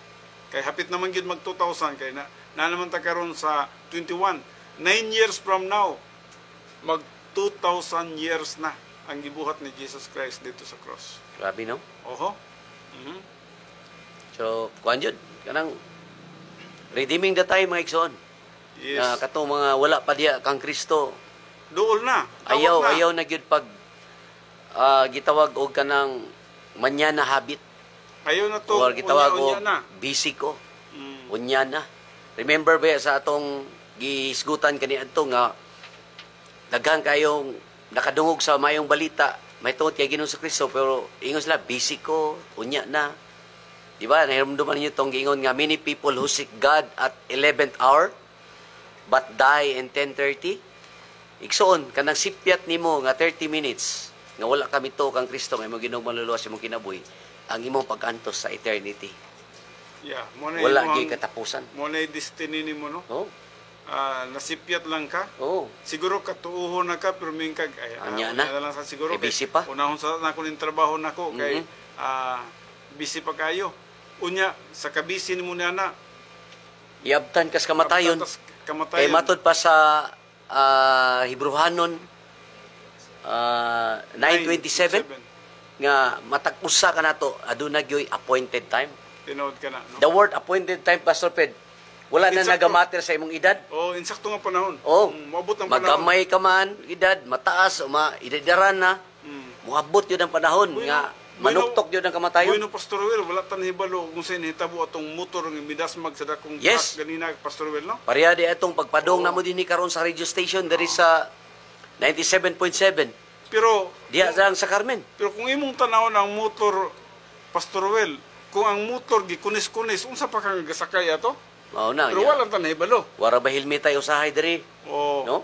Kay hapit naman gyud mag 2,000 kay na naman ta karon sa 21. 9 years from now mag 2,000 years na ang gibuhat ni Jesus Christ dito sa cross. Grabe, no? Oho. Mhm. So, kuan jud kanang redeeming the time, mga igsoon. Yes. Katong mga wala pa diya kang Kristo, Duol na. Tawag na. ayaw na gyud pag gitawag og kanang manyana habit. Ayaw na to. Or gitawag Unya-unya og na. busy ko. Mm. Unya na. Remember ba sa atong gihisgutan kaniadto nga daghan kayong nakadungog sa mayong balita, may tungod kay Ginoong Kristo, pero ingon sila busy ko, unya na. Di ba? Nahiramdaman niyo tong giingon nga many people who seek God at 11th hour but die in 10:30. Igsoon kanang sipyat nimo nga 30 minutes nga wala kami to kang Kristo nga mo Ginoong maluluwas imong kinabuhi, ang imong pag-antos sa eternity. Yeah, mo na Wala imong- gyud katapusan. mo na yung destiny nimo no. Oh. Nasipyat lang ka. Oh. Siguro katuuhon na ka pero mingkag ay Anya na. lang sa siguro Eh, busy pa. Unahon sa nako ning trabaho nako kay busy pa kayo. Unya sa kabisi nimo na na. Iabtan kas kamatayon. Tas Kay kamatayon. matod pa sa Hebrehanon 9:27 nga matag usa ka nato aduna gyoy appointed time. Tinood ka na no. The word appointed time, Pastor Ped, wala na Insakto. nagamatter sa imong edad. Oh, insakto nga panahon. Oh, Moabot ang panahon. magamay ka man edad, mataas o idadaran na, moabot yun ang panahon nga manuktok yun ang kamatayon. Bueno, Pastor Will, wala tan hibalo kung sa nahitabo atong motor nga midasmag sa dakong Yes. truck ganina, Pastor Will, no? Pareha di atong pagpadong na mo din karon sa radio station diri sa 97.7 Pero diha lang sa Carmen. Pero kung imong tanawon ang motor, Pastor Well, kung ang motor gikunis-kunis, unsa pa kang gasakay ato? Mao na. Pero wala tan hibalo. Wara ba helmet tayo usahay diri, Oh. no?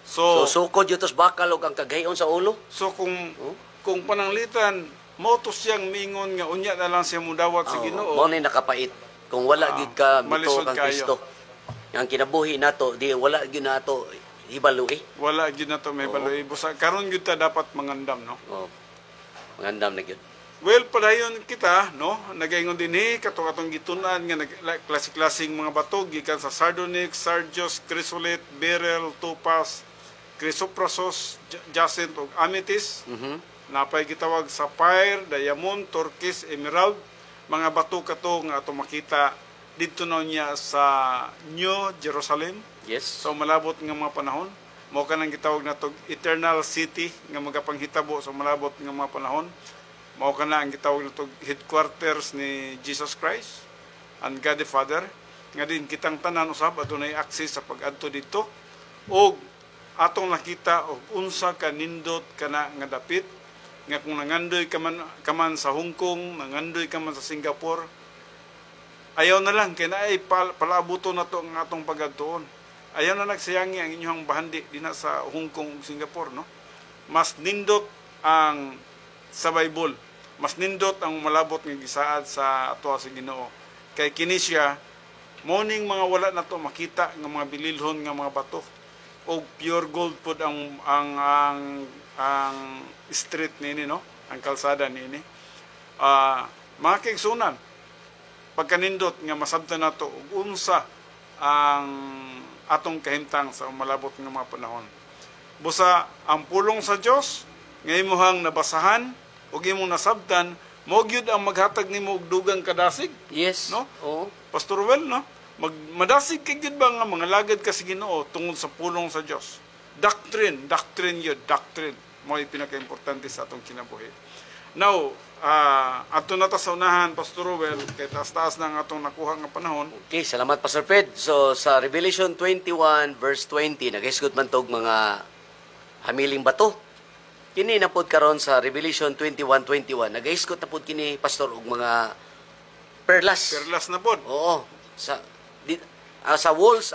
So, So sukod yun tos bakal o kang kagayon sa ulo. kung pananglitan mo to siyang mingon nga unya na lang siya mudawat sa Ginoo. Mao ni nakapait. Kung wala gid ka mito malisod kang kayo. Kristo. Ang kinabuhi nato di wala gyud nato hibalo eh. Wala gyud na to may baloy busa. Karon gyud ta dapat mangandam, no? Oh. Mangandam na gyud. Well, padayon kita, no? Nagaingon din katong gitunan nga klase-klaseng mga bato gikan sa sardonyx, sardius, chrysolite, beryl, topaz, chrysoprasos, jacinth ug amethyst. Napay gitawag sapphire, diamond, turquoise, emerald, mga bato kato nga ato makita didto na niya sa New Jerusalem. Yes. So malabot nga mga panahon. Mao kanang gitawag nato eternal city nga magapanghitabo sa malabot nga mga panahon. Mao kana ang gitawag nato headquarters ni Jesus Christ and God the Father. Nga din kitang tanan usab adunay access sa pag-adto dito. Og atong nakita og unsa ka nindot kana nga dapit nga kung nangandoy ka man sa Hong Kong, nangandoy ka man sa Singapore, Ayaw na lang, kaya na ay palaabuto na to ang atong pagagtuon. Ayaw na nagsayangi ang inyong bahandi din sa Hong Kong, Singapore, no? Mas nindot ang sa Bible. Mas nindot ang malabot ng gisaad sa ato sa Ginoo. Kay kini siya, morning mga wala na to makita ng mga bililhon ng mga bato. O pure gold pod ang street nini, no? Ang kalsada nini. Mga kaigsunan, pagkanindot nga masabtan nato ug unsa ang atong kahimtang sa malabot nga mga panahon. Busa ang pulong sa Dios nga imong nabasahan ug imong nasabtan mo gyud ang maghatag nimo og dugang kadasig. Yes. No? Oo. Pastor Well, no? Madasig kay gyud ba nga mga lagad ka sa Ginoo tungod sa pulong sa Dios. Doctrine yun, doctrine. Mo pinaka-importante sa atong kinabuhi. Now, ato na ta sa unahan, Pastor Well, kay taas-taas na ang atong nakuha nga panahon. Okay, salamat Pastor Fred. So sa Revelation 21 verse 20, naghisgot man tog mga hamiling bato. Kini na pod karon sa Revelation 21:21, naghisgot na pod kini Pastor og mga perlas. Perlas na pod. Oo. Sa walls,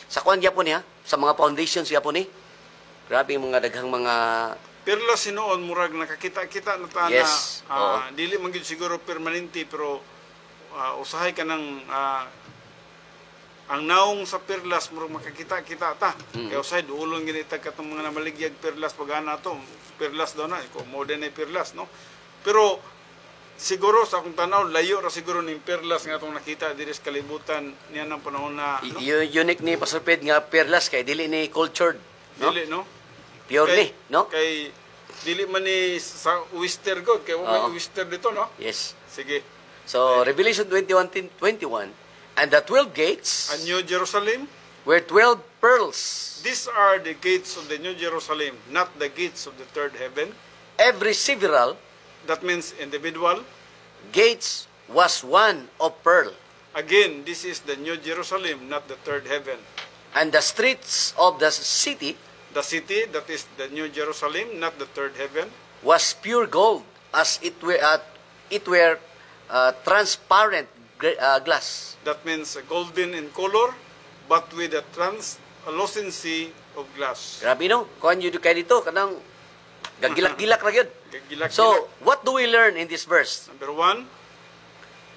sa kuan gyapon niya, sa mga foundations gyapon ni. Grabe yung mga daghang mga Perlas sinuon murag nakakita-kita na ta yes. na dili man gyud siguro permanente pero usahay ka ng ang naong sa perlas murag makakita-kita ta. Kaya usahay duolon gini ta katong mga namaligyag perlas pagana to. Perlas daw na ko modern na perlas, no. Pero siguro sa akong tanaw layo ra siguro ning perlas nga atong nakita diri sa kalibutan niya ng panahon na no? Unique ni Pastor Fred nga perlas kay dili ni cultured, no? Dili, no? Pure ni, no? Kay dili man ni sa Wister God kay wala Wister dito, no? Yes. Sige. So Revelation 21:21, and the 12 gates A New Jerusalem, were 12 pearls. these are the gates of the New Jerusalem, not the gates of the third heaven. Every several That means individual. gates was one of pearl, Again, this is the New Jerusalem, not the third heaven. and the streets of the city The city, that is the New Jerusalem, not the third heaven. was pure gold, as it were transparent glass. That means golden in color, but with a translucency of glass. Grabe no? Kuan yun kay dito, kanang gagilak-gilak ra yun. Gilak-gilak. So, what do we learn in this verse? Number 1.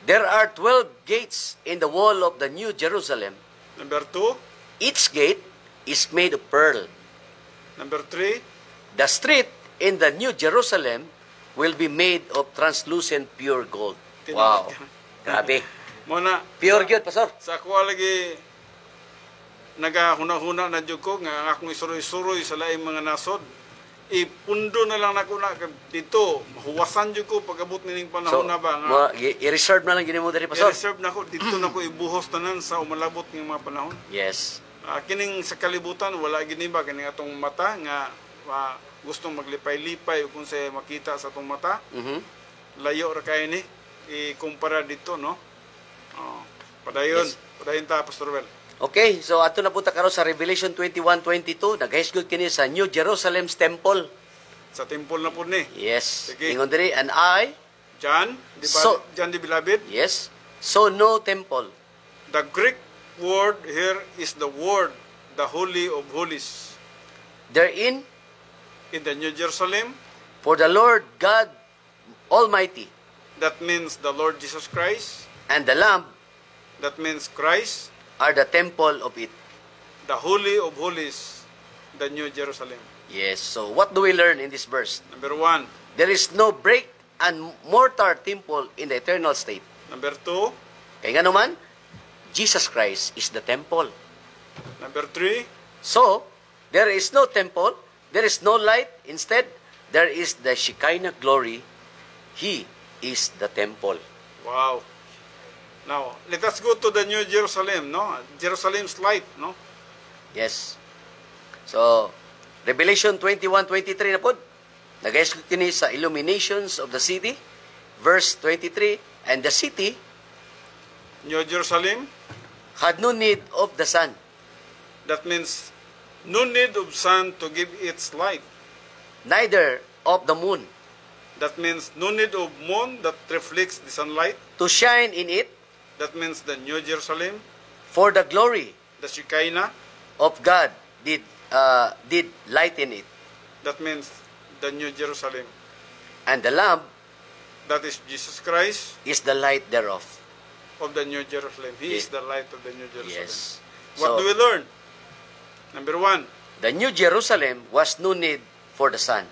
There are 12 gates in the wall of the New Jerusalem. Number 2. Each gate is made of pearl. Number 3. The street in the New Jerusalem will be made of translucent pure gold. Wow. Grabe. Muna, Pure gold, Pastor. sa ako lagi nagahuna-huna na jud ko nga ang akong isuroy-suroy sa laing mga nasod. Ipundo na lang nako na dito. Mahuwasan jud ko pagabot nining panahon na ba nga. I-reserve na lang gini mo diri, Pastor. I-reserve na ko dito na ko ibuhos tanan sa umalabot ng mga panahon. Yes. Kining sa kalibutan wala gini ba kining atong mata nga gustong maglipay-lipay o kung sa makita sa atong mata. Layo ra kay ni ikumpara dito, no? Padayon, Yes. padayon ta Pastor Well. Okay, so ato na punta karon sa Revelation 21:22. Nag-hisgot kini sa New Jerusalem's temple. Sa temple na pud ni. Yes. Sige. Ingon diri, and I, John, di ba? So- John the Beloved. yes, so no temple. The Greek word here is the word, the Holy of Holies. Therein, In the New Jerusalem, for the Lord God Almighty that means the Lord Jesus Christ. and the Lamb That means Christ. are the temple of it. The Holy of Holies, the New Jerusalem. Yes, so what do we learn in this verse? Number 1. There is no brick and mortar temple in the eternal state. Number 2. Kaya nga naman, Jesus Christ is the temple. Number 3. So, there is no temple, there is no light. Instead, there is the Shekinah glory. He is the temple. Wow. Now, let us go to the New Jerusalem, no? Jerusalem's light, no? Yes. So, Revelation 21:23 na po. Nag-escort kini sa illuminations of the city. Verse 23, and the city New Jerusalem, had no need of the sun, that means no need of sun to give its light. neither of the moon, That means no need of moon that reflects the sunlight to shine in it, That means the New Jerusalem, For the glory the Shekinah, of God did lighten it, that means the New Jerusalem. and the Lamb That is Jesus Christ is the light thereof. of the New Jerusalem. He Yes. is the light of the New Jerusalem. Yes. What So, do we learn? Number 1. the New Jerusalem was no need for the sun.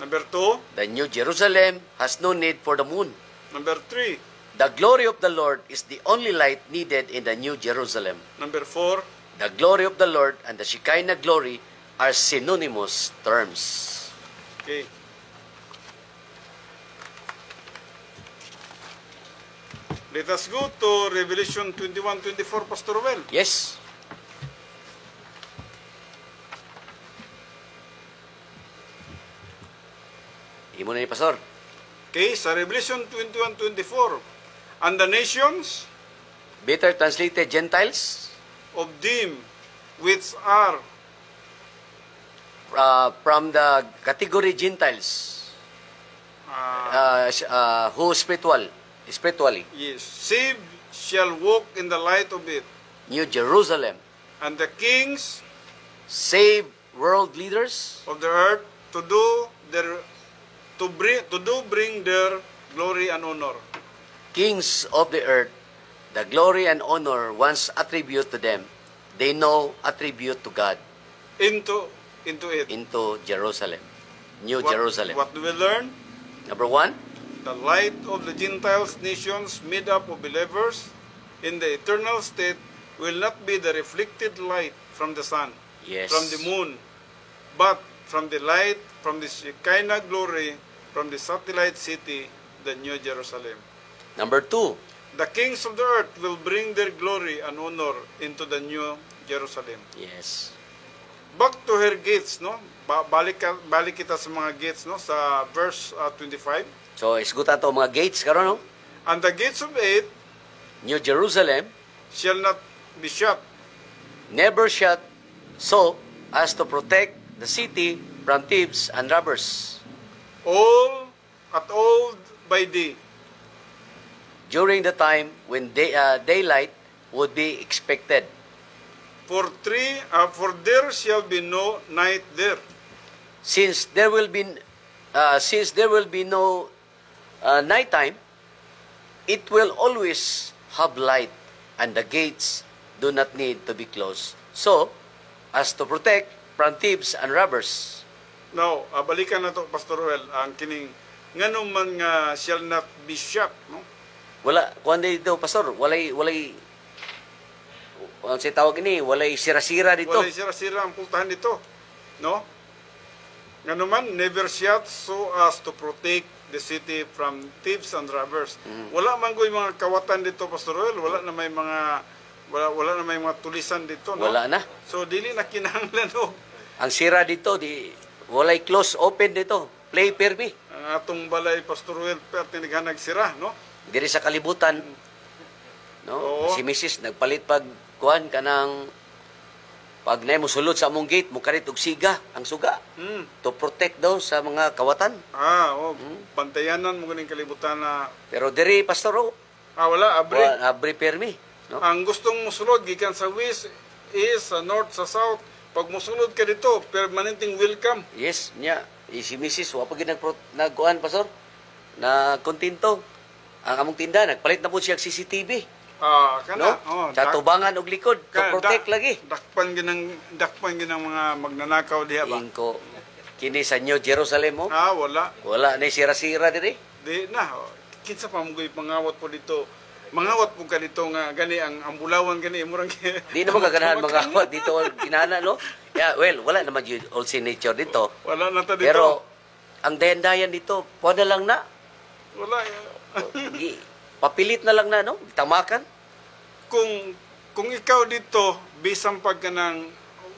Number 2. The New Jerusalem has no need for the moon. Number 3. The glory of the Lord is the only light needed in the New Jerusalem. Number 4. The glory of the Lord and the Shekinah glory are synonymous terms. Okay. Let us go to Revelation 21:24, Pastor Well. Yes. Imo na ni Pastor. Okay, sa Revelation 21:24, and the nations Better translated Gentiles of them which are from the category Gentiles who spiritually. yes, saved shall walk in the light of it, New Jerusalem. and the kings Save world leaders of the earth to bring their glory and honor. kings of the earth, the glory and honor once attribute to them, they now attribute to God Into it. into Jerusalem, New What- Jerusalem. What do we learn? Number 1, The light of the Gentiles nations made up of believers in the eternal state will not be the reflected light from the sun, yes. from the moon, but from the light from the Shekinah glory from the satellite city, the New Jerusalem. Number 2, The kings of the earth will bring their glory and honor into the New Jerusalem. yes. Back to her gates, no? Balik kita sa mga gates, no? Sa verse 25. So isgutan to mga gates karon, no? And the gates of it New Jerusalem shall not be shut, never shut, so as to protect the city from thieves and robbers all by day, during the time when daylight would be expected. for there shall be no night there. Since there will be no nighttime, it will always have light, and the gates do not need to be closed, so as to protect from thieves and robbers. Now, balikan na to, Pastor Well, ang kining ngano man nga shall not be shut, no? Wala, kuan dito, Pastor, walay, ang si tawag ini, walay sira-sira dito. Wala sira-sira ang pultahan dito, no? Ngano man, never shut so as to protect the city from thieves and robbers. Wala man ko'y mga kawatan dito, Pastor Well, wala na may mga tulisan dito, no? Wala na. So dili na kinahanglan og Ang sira dito, walay close, open dito. Play permi. ang atong balay, Pastor Well, perti nagsira, no? Diri sa kalibutan, no? Oo. Si Mrs. nagpalit pag kuan kanang pag na mo sulod sa among gate, mo karit og siga, ang suga Hmm. to protect daw sa mga kawatan. Bantayanan mo ganing kalibutan na Pero diri pastor, wala abre. abre permi, no? Ang gustong musulod gikan sa west, east, sa north, sa south, pag musulod ka dito, permanenteng welcome. Yes, nya. Si Mrs. wa pa gid nagkuan pastor. Na kontento. Ang among tinda nagpalit na po siya og CCTV, Kana, no? Sa tubangan og likod to protect lagi. Dakpan ginang mga magnanakaw diha ba? Ingko kini sa New Jerusalem mo. Wala. Wala na sira-sira diri. Di na. Kinsa pa mo pangawat po dito. Mangawat po ka dito nga gani ang ambulawan gani murang Di naman kaganahan mga awat dito ginana, no? Yeah, well, wala naman yung old nature dito. Wala na ta dito. Pero ang dayan-dayan dito, na lang na. Wala. Papilit na lang na, no? Tamakan. Kung ikaw dito bisan pag kanang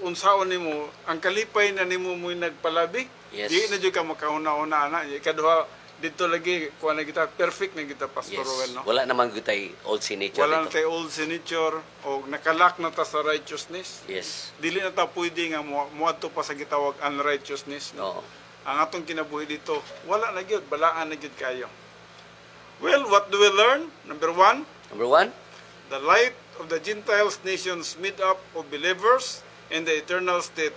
unsaon nimo, ang kalipay na nimo mo'y nagpalabi. Yes. Di na jud ka makauna-una ana. Ikaduha dito lagi kuha na kita perfect na kita Pastor Yes. Rowell, no? Wala naman gutay old nature Wala na dito. tayo old signature o nakalak na ta sa righteousness. Yes. Dili na ta pwede nga muadto pa sa gitawag unrighteousness, no? No. Ang atong kinabuhi dito, wala na gyud, balaan na gyud kayo. Well, what do we learn? Number 1, Number 1, The light of the Gentiles nations made up of believers in the eternal state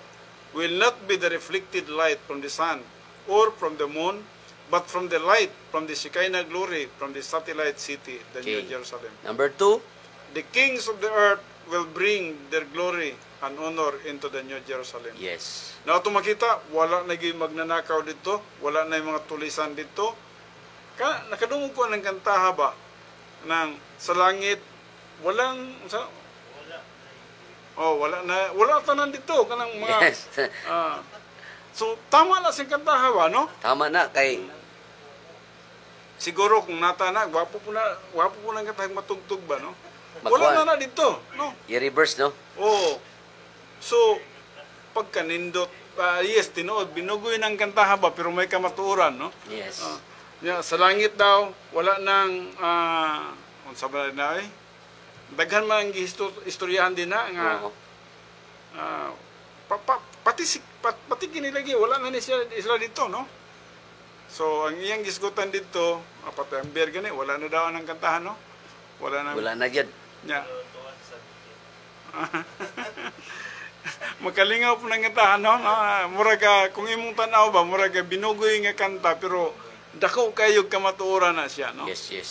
will not be the reflected light from the sun or from the moon, but from the light from the Shekinah glory from the satellite city, the New Okay. Jerusalem. Number 2, The kings of the earth will bring their glory and honor into the New Jerusalem. yes. Na ito makita, wala na yung magnanakaw dito, wala na yung mga tulisan dito. Nakadungog ko ng kantaha ba, ng sa langit, walang, wala tanan dito, kanang mga, Yes. so tama na siyang kantaha ba, no? Tama na kay Siguro kung natana, wapo po na katahang matugtog ba, no? Makuha. Wala na dito, no? i-reverse, no? Oo. So, pagkanindot, yes, tinuod, binugoy ng kantaha ba, pero may kamatuoran, no? Yes. Sa langit daw, wala nang, unsa ba na eh? Daghan man ang istoryahan din na, nga, Oo. pati kinilagi, wala na ni sila dito, no? So, ang iyang gisgutan dito, patay ang beer gani, wala na daw ang kantahan, no? Wala na gyud. Nya. Makalingaw po ng kantahan, no? Mura ka, kung imong tanaw ba, mura ka binugoy nga kanta, pero dako kayo kamatuoran na siya, no? Yes, yes.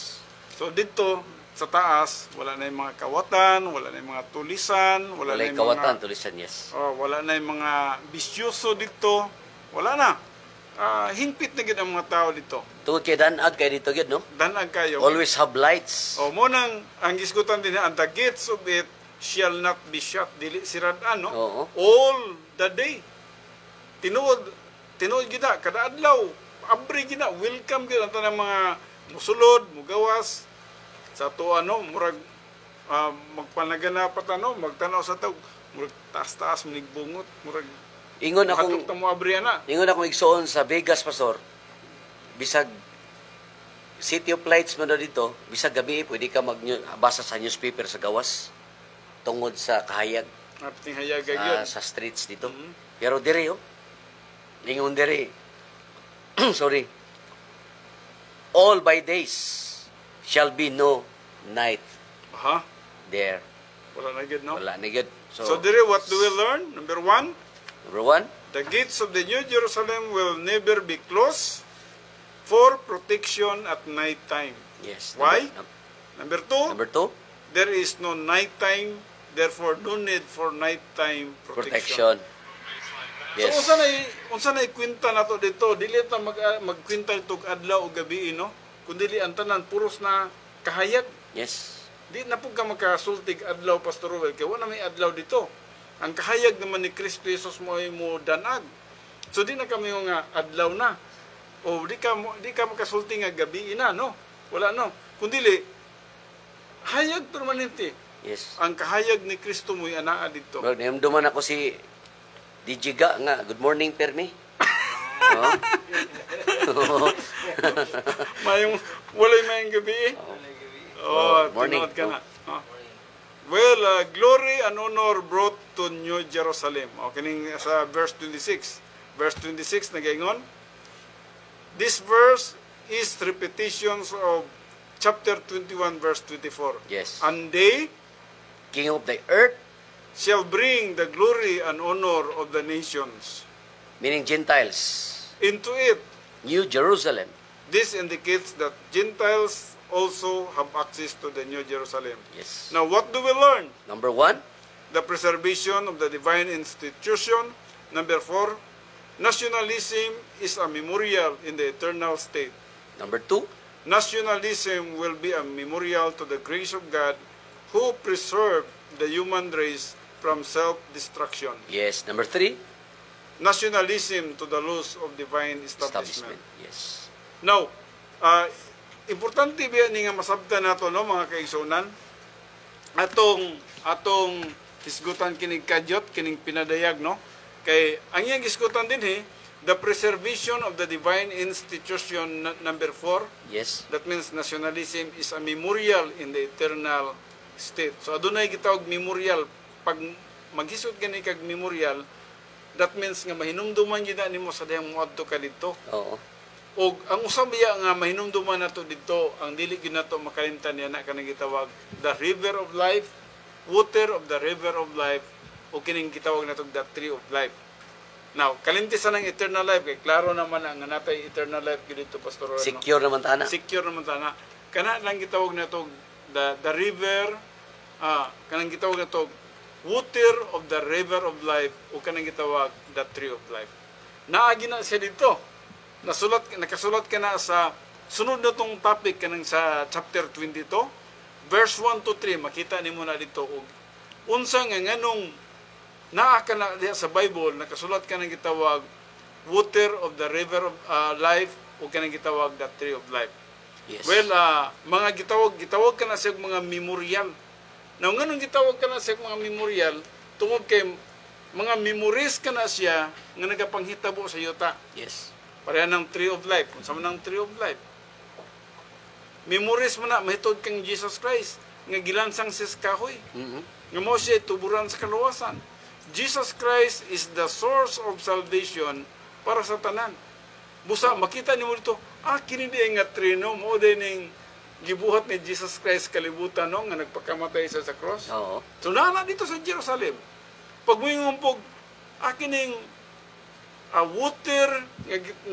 So, dito, sa taas, wala na yung mga kawatan, wala na yung mga tulisan, wala na Walay yung kawatan, mga, tulisan, yes. wala na yung mga bisyoso dito, wala na. Hingpit na gid ang mga tao dito. Tungod kay danag kay dito gyud, no? Danag kayo. Always have lights. Mo nang ang gisgutan din ang the gates of it shall not be shut, dili sirad-an, no? Oo. All the day. Tinuod gida kada adlaw, abri gida, welcome gid ang tanang mga musulod, mugawas sa to murag magpanaganap pa magtanaw sa tawg, murag taas-taas minigbungot, murag Ingon akong hatok ta mo abri ana. igsoon sa Vegas, pastor. Bisag City of Lights man daw dito, bisag gabi pwede ka magbasa sa newspaper sa gawas tungod sa kahayag Ating hayagay yun. sa streets dito. Pero dire ingon dire. Sorry. All by days shall be no night Ha? there. Wala na gid, no? Wala na gyud. So dire, what do we learn? Number 1, Number 1, the gates of the New Jerusalem will never be closed for protection at night time. yes. Why? Number 2, Number 2, there is no night time, therefore no need for nighttime protection. protection. Yes. So unsa na ikwenta nato dito, dili ta magkwenta ito adlaw o gabi, no? Kundi ang tanan puros na kahayag. Yes. Di na po ka makasultig adlaw, Pastor Ruel, kaya wala may adlaw dito. Ang kahayag naman ni Kristo Jesus mo ay mo danag. So di na kami nga adlaw na. O di ka makasulti nga gabi na, no? Wala, no? Kundili, hayag permanente. Yes. Ang kahayag ni Kristo mo ay anaa dito. Bro, niyamduman ako si Dijiga nga. Good morning, Permi. Walay mayang gabi eh. Oh, morning. tinood ka na. Well, glory and honor brought to New Jerusalem. Kining sa verse 26. Verse 26 nagaingon. This verse is repetitions of chapter 21 verse 24. Yes. And they King of the earth, shall bring the glory and honor of the nations meaning Gentiles. into it. New Jerusalem. This indicates that Gentiles also have access to the New Jerusalem. Yes. Now, what do we learn? Number 1, The preservation of the divine institution. Number 4, nationalism is a memorial in the eternal state. number 2, Nationalism will be a memorial to the grace of God who preserved the human race from self-destruction. yes. Number 3, Nationalism to the laws of divine establishment. establishment. Yes. Now, importante ba ni nga masabtan nato, no, mga kaigsunan? Atong hisgutan kining kadyot, kining pinadayag, no? Kay ang iyang hisgutan din the preservation of the divine institution, number 4. Yes. That means nationalism is a memorial in the eternal state. So adunay gitawag memorial. Pag maghisod gani kag memorial, that means nga mahinumduman gyud nimo sa dayang moadto ka didto. Oo. Og ang usab biya nga mahinumduman nato dito, ang dili gyud nato makalimtan niya na kanang gitawag the river of life, water of the river of life, o kining gitawag nato the tree of life. Now, kalimtisan ng eternal life kay klaro naman ang natay eternal life gyud dito, Pastor Ron. Secure naman tana. Secure naman tana. Kana lang gitawag nato the river, kanang gitawag nato water of the river of life, o kanang gitawag the tree of life. Naagi na siya dito. Nakasulat ka na sa sunod na tong topic kanang sa chapter 22, verse 1 to 3, makita nimo na dito og unsa nga nganong naa ka na diha sa Bible, nakasulat ka nang gitawag water of the river of life, o kanang gitawag the tree of life. Yes. Well, mga gitawag ka na sa mga memorial. Now, nganong gitawag ka na sa mga memorial, tungod kay mga memories ka na siya nga nagapanghitabo sa yuta. Yes. Pareha ng tree of life. Kung saan ng tree of life. Memories mo na, mahitod kang Jesus Christ, nga gilansang sis kahoy. Nga mo siya tuburan sa kaluwasan. Jesus Christ is the source of salvation para sa tanan. Busa, makita ni mo dito, kini di nga tree, no? Mo din yung gibuhat ni Jesus Christ kalibutan, no? Nga nagpakamatay sa cross. Oo. So, nana dito sa Jerusalem. Pag mo yung umpog, kining water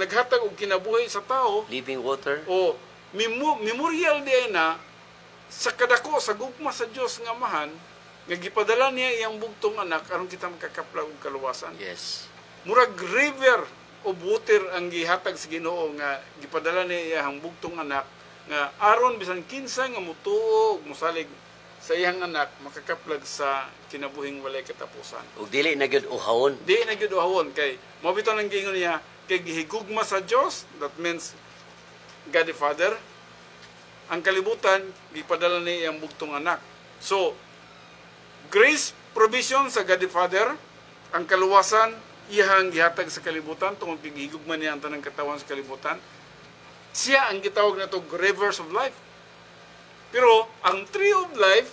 naghatag og kinabuhi sa tao, Living water. o memorial di na sa kadako sa gugma sa Dios nga amahan nga gipadala niya iyang bugtong anak aron kita makakaplag og kaluwasan. Yes. Murag river o water ang gihatag sa Ginoo nga gipadala niya iyang bugtong anak nga aron bisan kinsa nga mutuo mosalig sa iyang anak makakaplag sa kinabuhing walay katapusan. Ug dili na gyud uhawon. Di na gyud uhawon kay mabitaw nang giingon niya kay gihigugma sa Dios, that means God the Father. Ang kalibutan gipadala ni iyang bugtong anak. So grace provision sa God the Father, ang kaluwasan iyang gihatag sa kalibutan tungod kay gihigugma niya ang tanang katawan sa kalibutan. Siya ang gitawag nato rivers of life. Pero ang tree of life,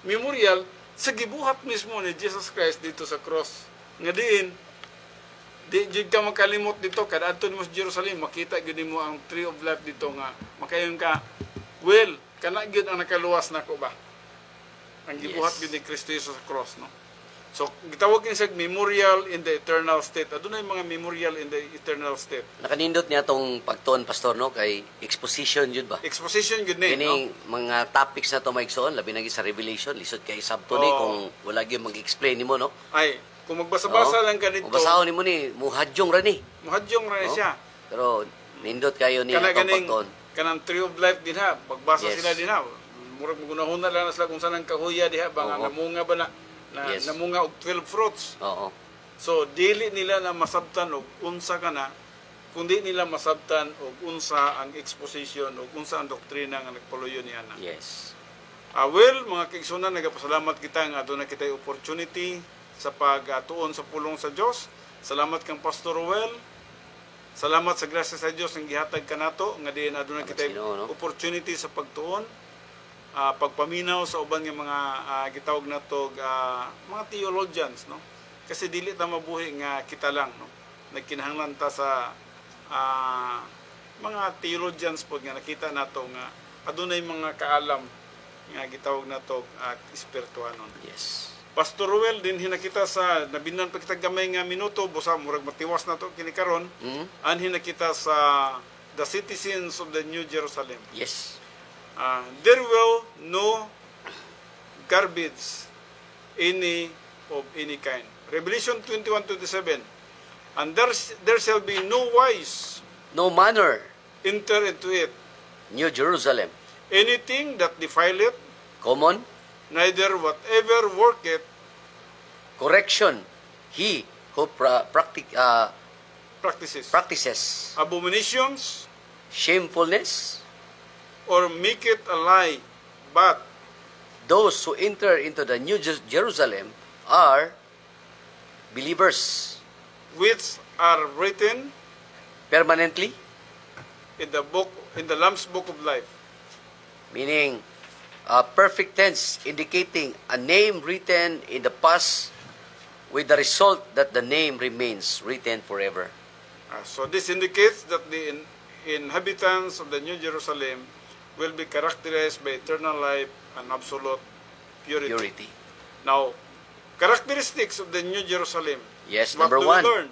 memorial, sa gibuhat mismo ni Jesus Christ dito sa cross. Nga di jud ka makalimot dito, kada adto mo sa Jerusalem, makita gyud mo ang tree of life dito nga, makayon ka, well, kana gyud ang nakaluwas nako ba? Ang gibuhat gyud ni Kristo sa cross, no? So, gitawag ni sa memorial in the eternal state. Adunay mga memorial in the eternal state. Nakanindot niya tong pagtuon, Pastor, no? Kay exposition yun ba? Exposition yun eh, Kini no? mga topics na to maigsoon, labi na sa Revelation, lisod kay sabto ni kung wala gyud mag-explain nimo, no? Ay, kung magbasa-basa lang ganito, basahon nimo ni muhadyong ra ni. muhadyong ra siya. Pero nindot kayo ni Kana atong ganing pagtuon. kanang tree of life din ha. Pagbasa Yes. sila din ha. Murag magunahon na lang na sila kung saan ang kahuya diha ba nga Oo. namunga ba na Yes. namunga og 12 fruits. Oo. So dili nila na masabtan og unsa kana, kundi nila masabtan og unsa ang exposition og unsa ang doktrina nga nagpaluyo ni ana. Yes. Well, mga kaigsunan, nagapasalamat kita nga aduna kitay opportunity sa pagtuon sa pulong sa Dios. Salamat kang Pastor Ruel. Salamat sa grasya sa Dios nga gihatag kanato nga diin aduna kitay Sino, no? opportunity sa pagtuon, pagpaminaw sa uban nga mga gitawag nato mga theologians, no? Kasi dili ta mabuhi nga kita lang, no? Nagkinahanglan ta sa mga theologians pod nga nakita nato nga adunay mga kaalam nga gitawag nato espirituhanon. Yes. Pastor Ruel, din hinakita sa nabinan pa kita gamay nga minuto, busa murag matiwas na to kini karon. Anhin nakita sa the citizens of the New Jerusalem. Yes. There will no garbage of any kind. Revelation 21:27. And there shall be no wise No manner, enter into it. New Jerusalem. Anything that defileth, Common, neither whatever worketh, correction, he who practices abominations, shamefulness, or maketh a lie, but those who enter into the New Jerusalem are believers which are written permanently, in the Lamb's book of life. meaning perfect tense, indicating a name written in the past with the result that the name remains written forever. So this indicates that inhabitants of the New Jerusalem will be characterized by eternal life and absolute purity. Purity. Now, characteristics of the New Jerusalem. Yes, What number do one. we learn?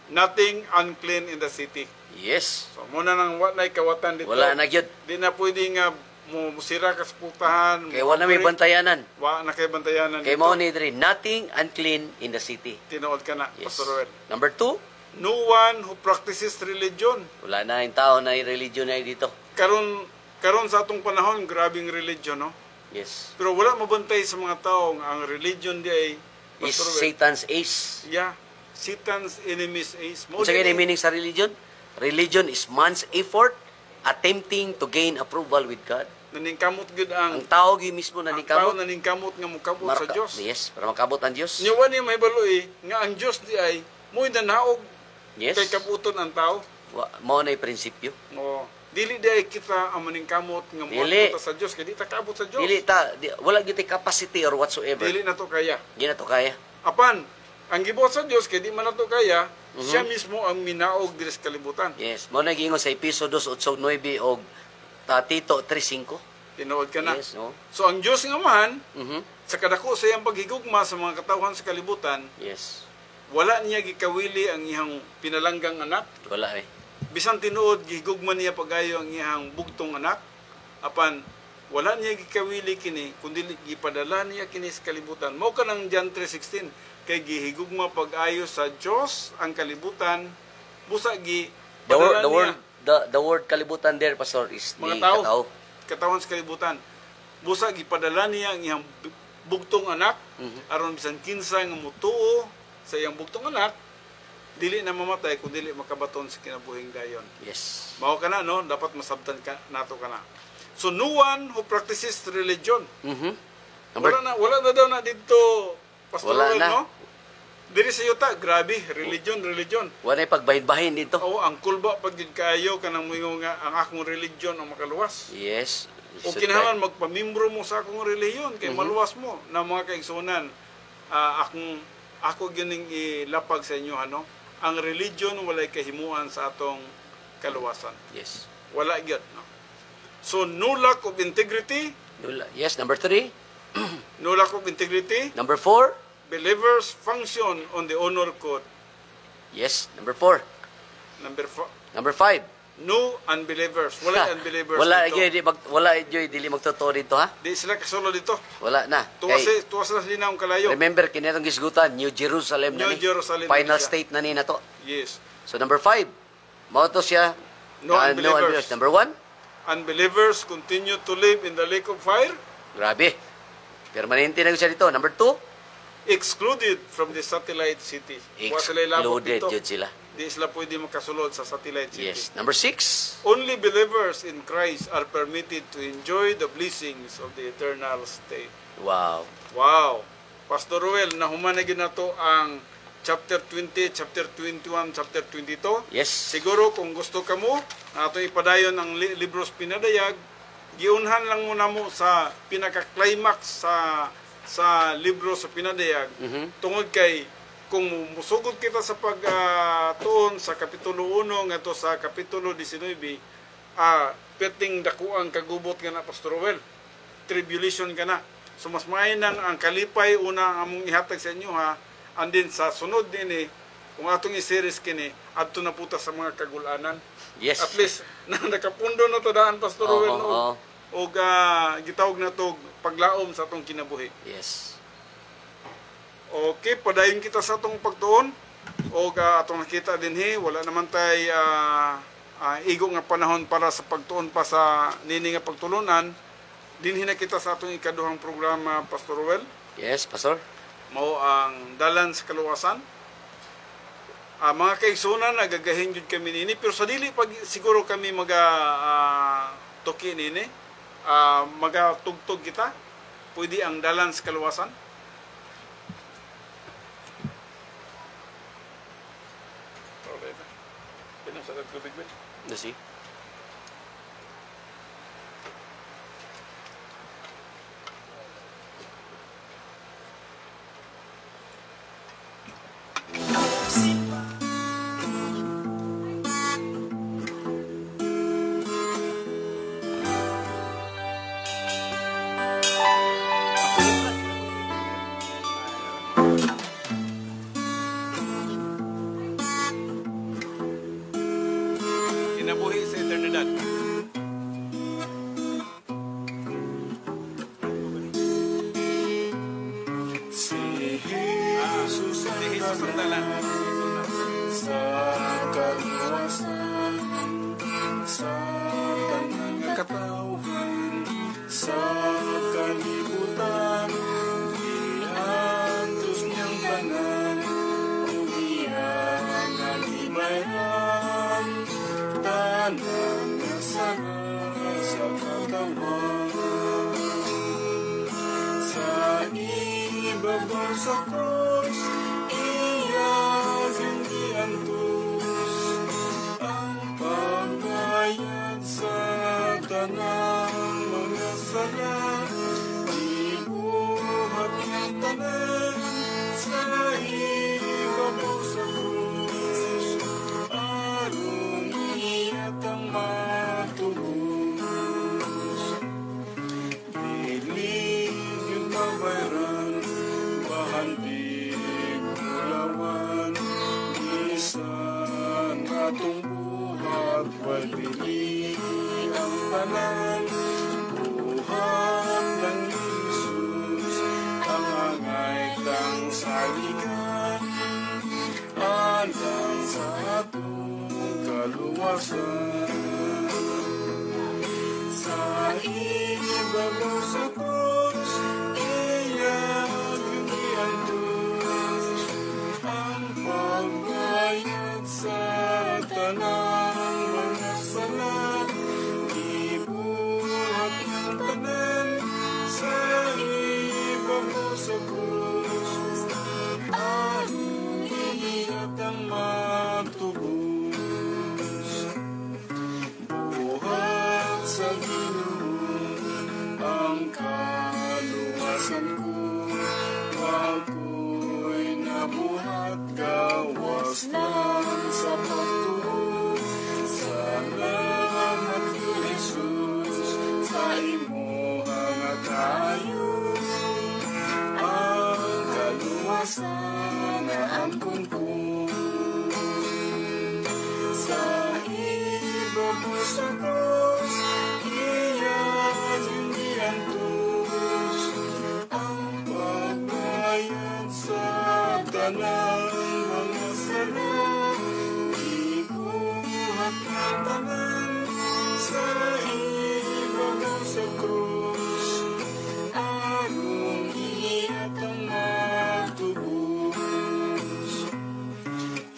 Nothing unclean in the city. Yes. So, muna nang walay kawatan dito. Wala na gyud. Di na pwede nga musira ka sa putahan. Kay wala may bantayanan. Wa na kay bantayanan Kay dito. mao ni diri, nothing unclean in the city. Tinuod ka na, Yes. Pastor Roel. Number two, No one who practices religion. wala na yung tao na religion na dito. Karon sa atong panahon, grabing religion, no? Yes. Pero wala mabantay sa mga tao nga ang religion di ay Is Pastor Roel. Satan's ace. Yeah. Satan's enemy's ace. Kung sa meaning sa religion, religion is man's effort attempting to gain approval with God. Naningkamot gud ang Ang tao gyud mismo tao naningkamot. naningkamot nga mukabot sa Dios. Yes, para makabot ang Dios. Niwa ni may baloy nga ang Dios di ay mo'y nanaog Yes. kay kabuton ang tao. Mao na yung prinsipyo. O dili di ay kita ang maningkamot nga Dili. moabot sa Dios kay di ta kaabot sa Dios. Wala gyud capacity or whatsoever. Dili na to kaya. Di na to kaya. Apan ang gibuhat sa Dios kay di man na to kaya, siya mismo ang minaog diri sa kalibutan. Yes, mao na giingon sa Episodio 8:9 og Tito 3:5. Tinuod ka na. Yes, no. So ang Dios nga man Mhm. sa kadako sa iyang paghigugma sa mga katawhan sa kalibutan, Yes. wala niya gikawili ang iyang pinalanggang anak. Wala eh. Bisan tinuod gihigugma niya pagayo ang iyang bugtong anak. Apan wala niya gikawili kini kundi gipadala niya kini sa kalibutan. Mao ka ng John 3:16 kay gihigugma pag-ayo sa Dios ang kalibutan busa gi The word, padala the word, niya the word kalibutan there, Pastor, is mga the tao, katao. katawan sa kalibutan. Busa gipadala niya ang iyang bugtong anak aron bisan kinsa nga mutuo sa iyang bugtong anak dili na mamatay kun dili makabaton sa kinabuhing dayon. Yes. Mao ka na, no? Dapat masabtan ka nato ka na. So no one who practices religion. Mhm. Wala na daw na dito Pastor Wala Roel, na. no? Diri sa yuta, grabe, religion. Wala yung pagbahin-bahin dito. Oo, ang kulba pag yun kaayo kanang moingon nga ang akong religion ang makaluwas. Yes. O kinahanglan magpamimbro mo sa akong relihiyon kay maluwas mo na mga kaigsunan. Ako gining ilapag sa inyo ano, ang religion walay kahimuan sa atong kaluwasan. Yes. Wala gyud, no. So no lack of integrity, Yes, number 3. no lack of integrity, Number 4. believers function on the honor code. Yes, number 4. Number 5. No unbelievers. Wala unbelievers Wala dito. wala dili magtotoo dito ha. Di sila kasolo dito. Wala na. Tuwas na sila ng kalayo. Remember kinatong gisgutan, New Jerusalem na New ni. Jerusalem Final na siya. state na ni nato. Yes. So number 5. Mao to siya. No unbelievers. Number 1. Unbelievers continue to live in the lake of fire, Grabe. Permanente na siya dito. Number 2. excluded from the satellite cities. Wa sila ilabot Excluded dito. jud sila. Di sila pwede makasulod sa satellite cities. Yes. Number 6. Only believers in Christ are permitted to enjoy the blessings of the eternal state. Wow. Wow! Pastor Ruel, nahumanagin na to ang chapter 20, chapter 21, chapter 22. Yes. Siguro kung gusto ka mo, na itong ipadayon ang libros pinadayag, giunhan lang muna mo sa pinaka-climax sa libro sa pinadayag. Tungod kay, kung musugod kita sa pagtuon sa Kapitulo 1 nga to sa Kapitulo 19, peting dakuang kagubot ka na, Pastor Ruel. Tribulation ka na. So mas mainang ang kalipay una ang among ihatag sa inyo ha. And then sa sunod din kung atong i-series kini, adto na puta sa mga kagulanan. Yes. At least na nakapundo na to daan, Pastor Ruel. Oo. O gitawag na to paglaom sa atong kinabuhi. Yes. Okay, padayon kita sa atong pagtuon. O atong nakita din wala naman tay igo nga panahon para sa pagtuon pa sa nini nga pagtulunan. Dinhi na kita sa atong ikaduhang programa, Pastor Ruel. Yes, Pastor. Mao ang dalan sa kaluwasan. Mga kaigsunan, nagagahin jud kami nini, pero sa dili pag siguro kami tuki nini, magatugtog kita, pwede ang dalan sa kaluwasan. See? Jesus ang dalan. Sa kaluwasan, sa tanang katawhan, sa kalibutan, iantos niyang tanan, iyang alimayan, tanang nasara sa katawan. Sa ibabaw sa krus, iyang iniantos ang pagbayad sa tanang mga sala. Ibuhat niyang tanan sa ibabaw sa krus, aron iyatang matubos. Bilig yung mabayran, bahandig kulawan, bisan atong buhat, walbili ang tanan. Buhat ng Jesus, ang angay tang saligan, alang sa atong kaluwasan. Sa ibabaw sa krus, iyang iniantos ang pagbayad sa tanang mga sala. Ibuhat ng tanan sa ibabaw sa krus, aron iyatang matubos. Buhat sa Ginoo ang kaluwasan ko, ako'y nabuhat, gawas lang sa pagtuo. Salamat ko, Jesus, sa imo nga kayo, ang kaluwasan na angkon ko. Sa ibabaw sa krus, iyang iniantos ang pagbayad sa tanang mga sala. Ibuhat ng tanan sa ibabaw sa krus, aron iyatang matubos.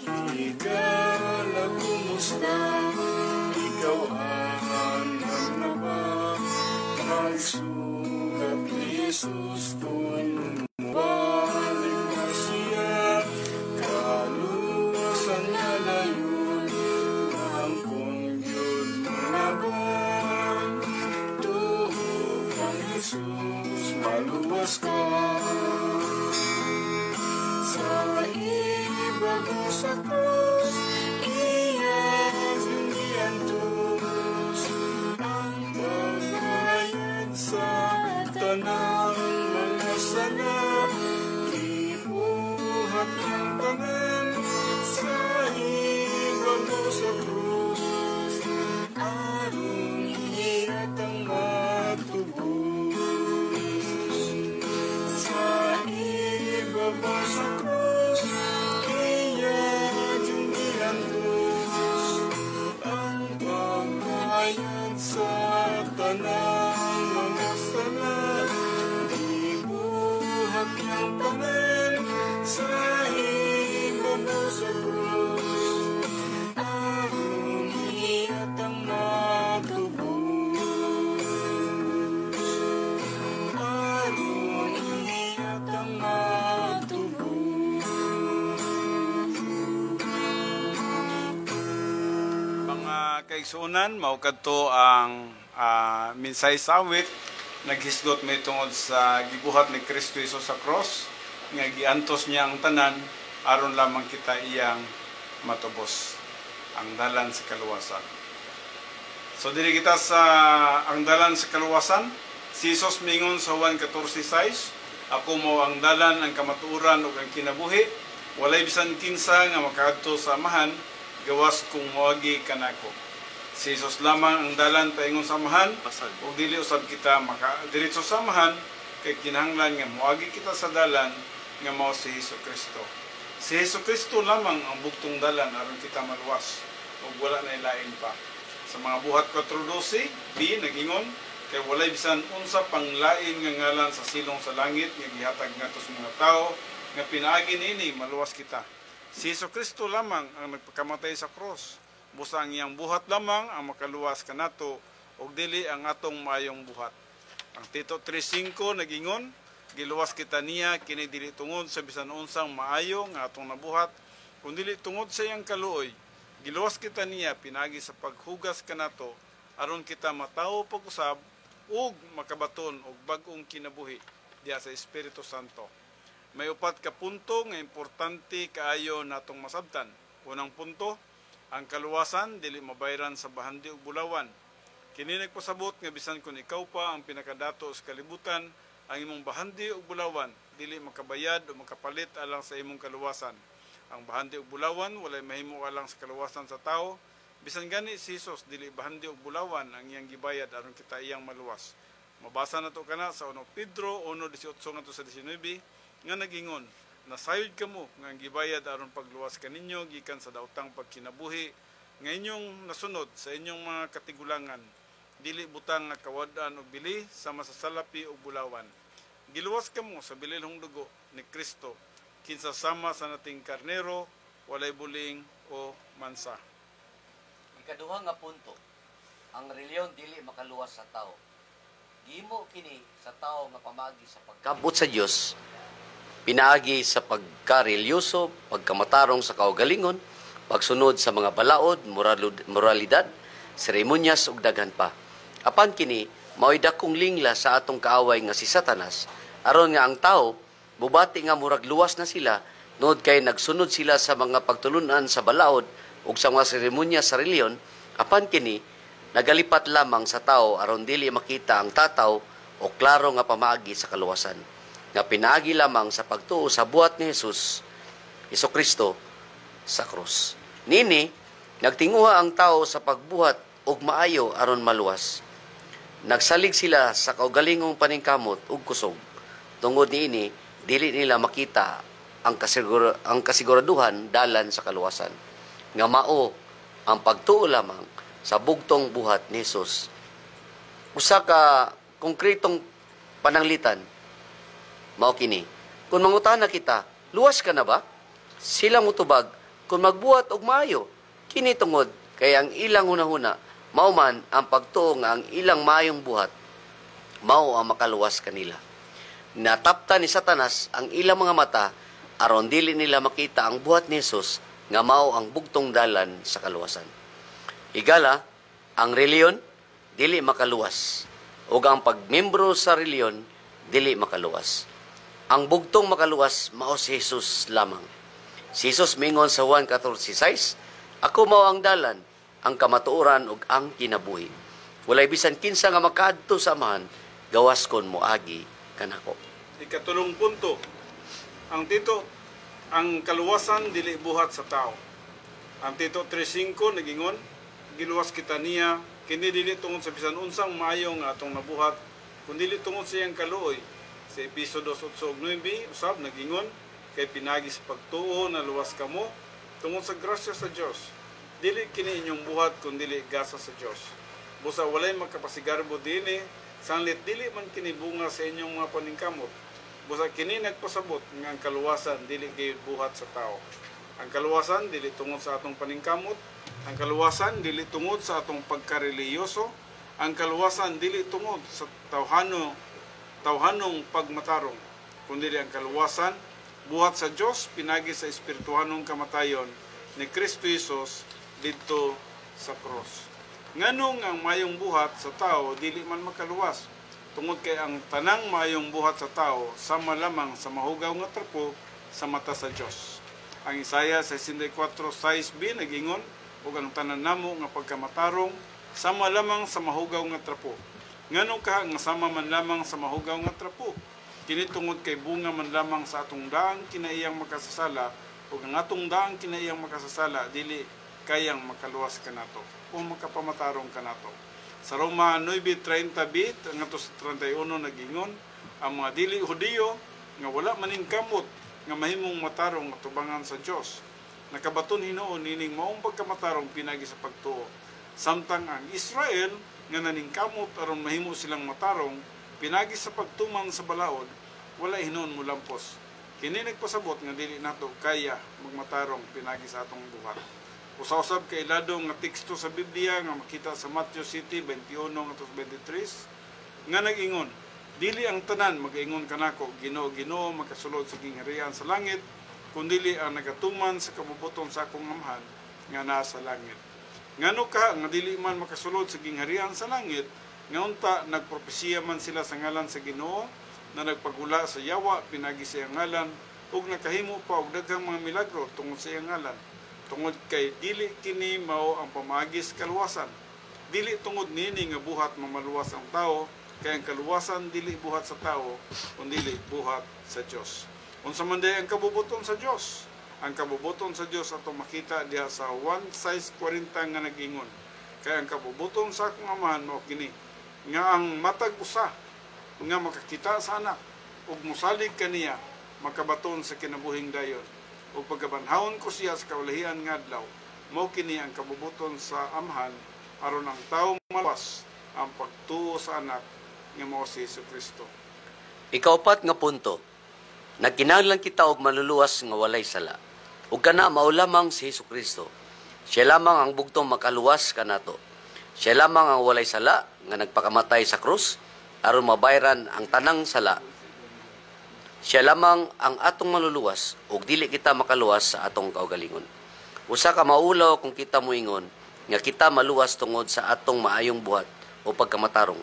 Higala kumusta, ikaw anak na ba? Magsugat ni Jesus kung balik na siya. Kaluwasan na layon, angkong yun na ba? Tuog ang Jesus, maluwas ka. Sa ibabaw sa krus, iyang iniantos ang pagbayad sa tanang mga sala. Ibuhat ng tanan sa ibabaw sa krus, aron iyatang matubos. Sa ibabaw sa krus, iyang iniantos ang pagbayad sa tanang mga sala. Ibuhat niyang tanan sa ibabaw sa krus, aron iyatang matubos. Aron iyatang matubos. Mga kaigsuonan, mao kadto ang minsay sa awit naghisgot may tungod sa gibuhat ni Kristo Jesus sa cross nga giantos niya ang tanan aron lamang kita iyang matubos ang dalan sa kaluwasan. So diri kita sa ang dalan sa kaluwasan, si Jesus mingon sa Juan 14:6, ako mo ang dalan, ang kamatuoran ug ang kinabuhi, walay bisan kinsa nga makaadto sa amahan gawas kung moagi kanako. Si Jesus lamang ang dalan paingon sa amahan, ug dili usab kita makadiretso sa amahan kay kinahanglan nga moagi kita sa dalan nga mao si Hesus Kristo. Si Jesucristo lamang ang bugtong dalan aron kita maluwas ug wala na ilain pa. Sa mga buhat 4:12, B nagingon kay walay bisan unsa pang lain nga ngalan sa silong sa langit nga gihatag ngadto sa mga tao nga pinaagi niini maluwas kita. Si Jesucristo lamang ang nagpakamatay sa cross. Busa ang iyang buhat lamang ang makaluwas kanato ug dili ang atong maayong buhat. Ang Tito 3:5 nagingon, giluwas kita niya kini dili tungod sa bisan unsang maayo nga atong nabuhat, kundi dili tungod sa iyang kaluoy. Giluwas kita niya pinagi sa paghugas kanato aron kita matawo pag-usab ug makabaton og bag-ong kinabuhi diha sa Espiritu Santo. May upat ka punto nga importante kaayo natong masabtan. Unang punto, ang kaluwasan dili mabayran sa bahandi ug bulawan. Kini nagpasabot nga bisan kun ikaw pa ang pinakadato sa kalibutan, ang imong bahandi ug bulawan dili makabayad o makapalit alang sa imong kaluwasan. Ang bahandi ug bulawan walay mahimo alang sa kaluwasan sa tao. Bisan gani si Jesus dili bahandi ug bulawan ang iyang gibayad aron kita iyang maluwas. Mabasa nato kana sa 1 Pedro 1:18 ngadto sa 19 nga nagingon, nasayod kamo nga ang gibayad aron pagluwas kaninyo gikan sa daotang pagkinabuhi nga inyong nasunod sa inyong mga katigulangan, dili butang nga kawadan o bili sama sa salapi o bulawan. Giluwas kamo sa bililhong dugo ni Kristo kinsa sama sa nating karnero, walay buling o mansa. Ikaduha nga punto, ang reliyon dili makaluwas sa tao. Gihimo kini sa tao nga pamagi sa pagkabot sa Dios, pinaagi sa pagkarelyoso, pagkamatarong sa kaugalingon, pagsunod sa mga balaod, moralidad, seremonyas ug daghan pa. Apan kini mao'y dakong lingla sa atong kaaway nga si Satanas, aron nga ang tao bubati nga murag luwas na sila tungod kay nagsunod sila sa mga pagtulunan sa balaod ug sa mga seremonyas sa reliyon. Apan kini nagalipat lamang sa tao aron dili makita ang tataw o klaro nga pamaagi sa kaluwasan nga pinaagi lamang sa pagtuo sa buhat ni Jesucristo sa krus. Nini, nagtinguha ang tao sa pagbuhat og maayo aron maluwas. Nagsalig sila sa kaugalingong paningkamot ug kusog. Tungod niini, dili nila makita ang kasiguraduhan dalan sa kaluwasan. Nga mao ang pagtuo lamang sa bugtong buhat ni Jesus. Usa ka konkretong pananglitan mao kini. Kung mangutana kita, luwas ka na ba? Sila mutubag, kung magbuhat og maayo, kini tungod kay ang ilang hunahuna, mao man ang pagtuo nga ang ilang maayong buhat, mao ang makaluwas kanila. Natapta ni Satanas ang ilang mga mata, aron dili nila makita ang buhat ni Jesus, nga mao ang bugtong dalan sa kaluwasan. Higala, ang reliyon, dili makaluwas. Ug ang pagmembro sa reliyon, dili makaluwas. Ang bugtong makaluwas mao si Jesus lamang. Si Jesus mingon sa Juan 14:6, ako mao ang dalan, ang kamatuoran ug ang kinabuhi. Walay bisan kinsa nga makaadto sa amahan, gawas kon moagi kanako. Ikatulong punto, ang kaluwasan dili buhat sa tao. Ang Tito 3:5 nagingon, giluwas kita niya kini dili tungod sa bisan unsang maayo nga atong nabuhat, kundi dili tungod sa iyang kaluoy. Sa Episodio 8:9 usab nagingon, kay pinagi sa pagtuo na luwas kamo tungod sa grasya sa Dios. Dili kini inyong buhat kundi dili gasa sa Dios. Busa walay makapasigarbo dinhi, sanlit dili man kini bunga sa inyong mga paningkamot. Busa kini nagpasabot nga ang kaluwasan dili gayud buhat sa tao. Ang kaluwasan dili tungod sa atong paningkamot, ang kaluwasan dili tungod sa atong pagkareliyoso, ang kaluwasan dili tungod sa tawhanong pagmatarong, kundi ang kaluwasan buhat sa Dios pinagi sa espirituhanong kamatayon ni Kristo Jesus didto sa cross. Nganong ang mayong buhat sa tao dili man makaluwas, tungod kay ang tanang mayong buhat sa tao sama lamang sa mahugaw nga trapo sa mata sa Dios. Ang Isaiah 64:6b nagingon, ug ang tanan namo nga pagkamatarong sama lamang sa mahugaw nga trapo. Nganong ka nga sama man lamang sa mahugaw nga trapo? Kini tungod kay bunga man lamang sa atong daang kinaiyang makasasala, ug ang atong daang kinaiyang makasasala dili kayang makaluwas kanato o makapamatarong kanato. Sa Roma 9:30b ngadto sa 31 nagingon, ang mga dili Hudiyo nga wala maning kamot nga mahimong matarong nga tubangan sa Dios. Nakabaton hinuon nining maong pagkamatarong pinagi sa pagtuo. Samtang ang Israel nga naningkamot aron mahimo silang matarong pinagi sa pagtuman sa balaod, wala hinuon mo lampos. Kini nagpasabot nga dili nato kaya magmatarong pinagi sa atong buhat. Usa-usab kay ladong nga teksto sa Biblia nga makita sa Matthew City 21:23 nga nag-ingon, dili ang tanan mag-ingon kanako Ginoo makasulod sa gingharian sa langit, kundili ang nagatuman sa kabubuton sa akong Amahan nga naa sa langit. Ngano ka nga dili man makasulod sa gingharian sa langit, nga unta nagpropesiya man sila sa ngalan sa Ginoo na nagpagula sa yawa pinagi sa iyang ngalan ug nakahimo pa og daghang mga milagro tungod sa iyang ngalan. Tungod kay dili kini mao ang pamagis kaluwasan. Dili tungod nini nga buhat mamaluwas ang tao, kay ang kaluwasan dili buhat sa tao, kundi buhat sa Dios. Unsa man day ang kabubuton sa Dios? Ang kabubuton sa Dios ato makita diha sa 1:40 nga nag-ingon. Kay ang kabubuton sa akong Amahan mao kini, nga ang matag usa nga makakita sa anak ug mosalig kaniya makabaton sa kinabuhing dayon. Ug pagkabanhawon ko siya sa kaulahian nga adlaw, mao kini ang kabubuton sa Amahan aron ang tawo maluwas ang pagtuo sa anak nga mao si Jesucristo. Ikaupat nga punto, nagkinahanglan kita og maluluwas nga walay sala. Ug kana mao lamang si Jesucristo. Siya lamang ang bugtong makaluwas kanato. Siya lamang ang walay sala nga nagpakamatay sa krus aron mabayaran ang tanang sala. Siya lamang ang atong maluluwas ug dili kita makaluwas sa atong kaugalingon. Usa ka maulaw kung kita moingon nga kita maluwas tungod sa atong maayong buhat o pagkamatarong.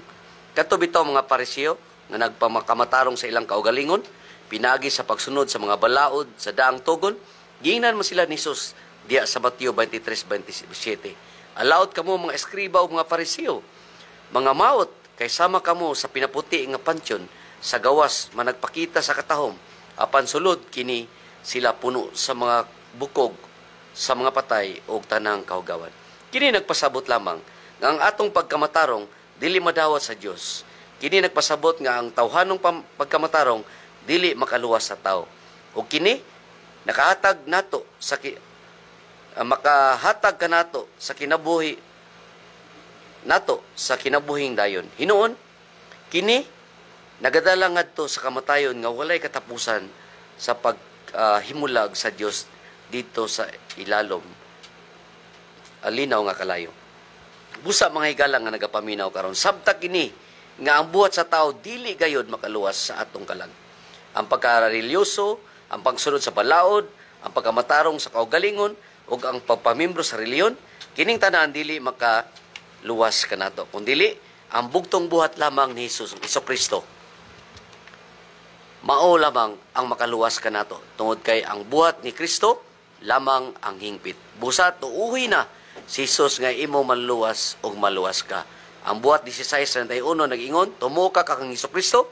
Kadto bitaw mga Pariseo nga nagpamakatarong sa ilang kaugalingon, pinagi sa pagsunod sa mga balaod sa daang tugon, giingnan mo sila ni Jesus diya sa Mateo 23:27. Alaot kamo mga eskriba o mga Pariseo, mga maot, kay sama kamo sa pinaputi nga pansyon, sa gawas managpakita sa katahom, apan sulod kini sila puno sa mga bukog, sa mga patay o tanang kaugawan. Kini nagpasabot lamang nga ang atong pagkamatarong dili madawat sa Dios. Kini nagpasabot nga ang tawhanong pagkamatarong dili makaluwas sa tao. O kini nakahatag nato sa makahatag kanato sa kinabuhi nato sa kinabuhing dayon. Hinuon kini nagadala ngadto sa kamatayon nga walay katapusan sa paghimulag sa Dios dito sa ilalom alinaw nga kalayo. Busa mga higala nga nagapaminaw karon, sabta kini nga ang buhat sa tao dili gayod makaluwas sa atong kalag. Ang pagkarelyoso, ang pagsunod sa balaod, ang pagkamatarong sa kaugalingon ug ang pagpamimbro sa reliyon, kining tanan dili makaluwas kanato. Kundili ang bugtong buhat lamang ni Jesucristo. Mao lamang ang makaluwas kanato tungod kay ang buhat ni Kristo lamang ang hingpit. Busa tuuhi na si Jesus nga imo maluwas og maluwas ka. Ang buhat 16:31 nag-ingon, tumo ka kang Jesucristo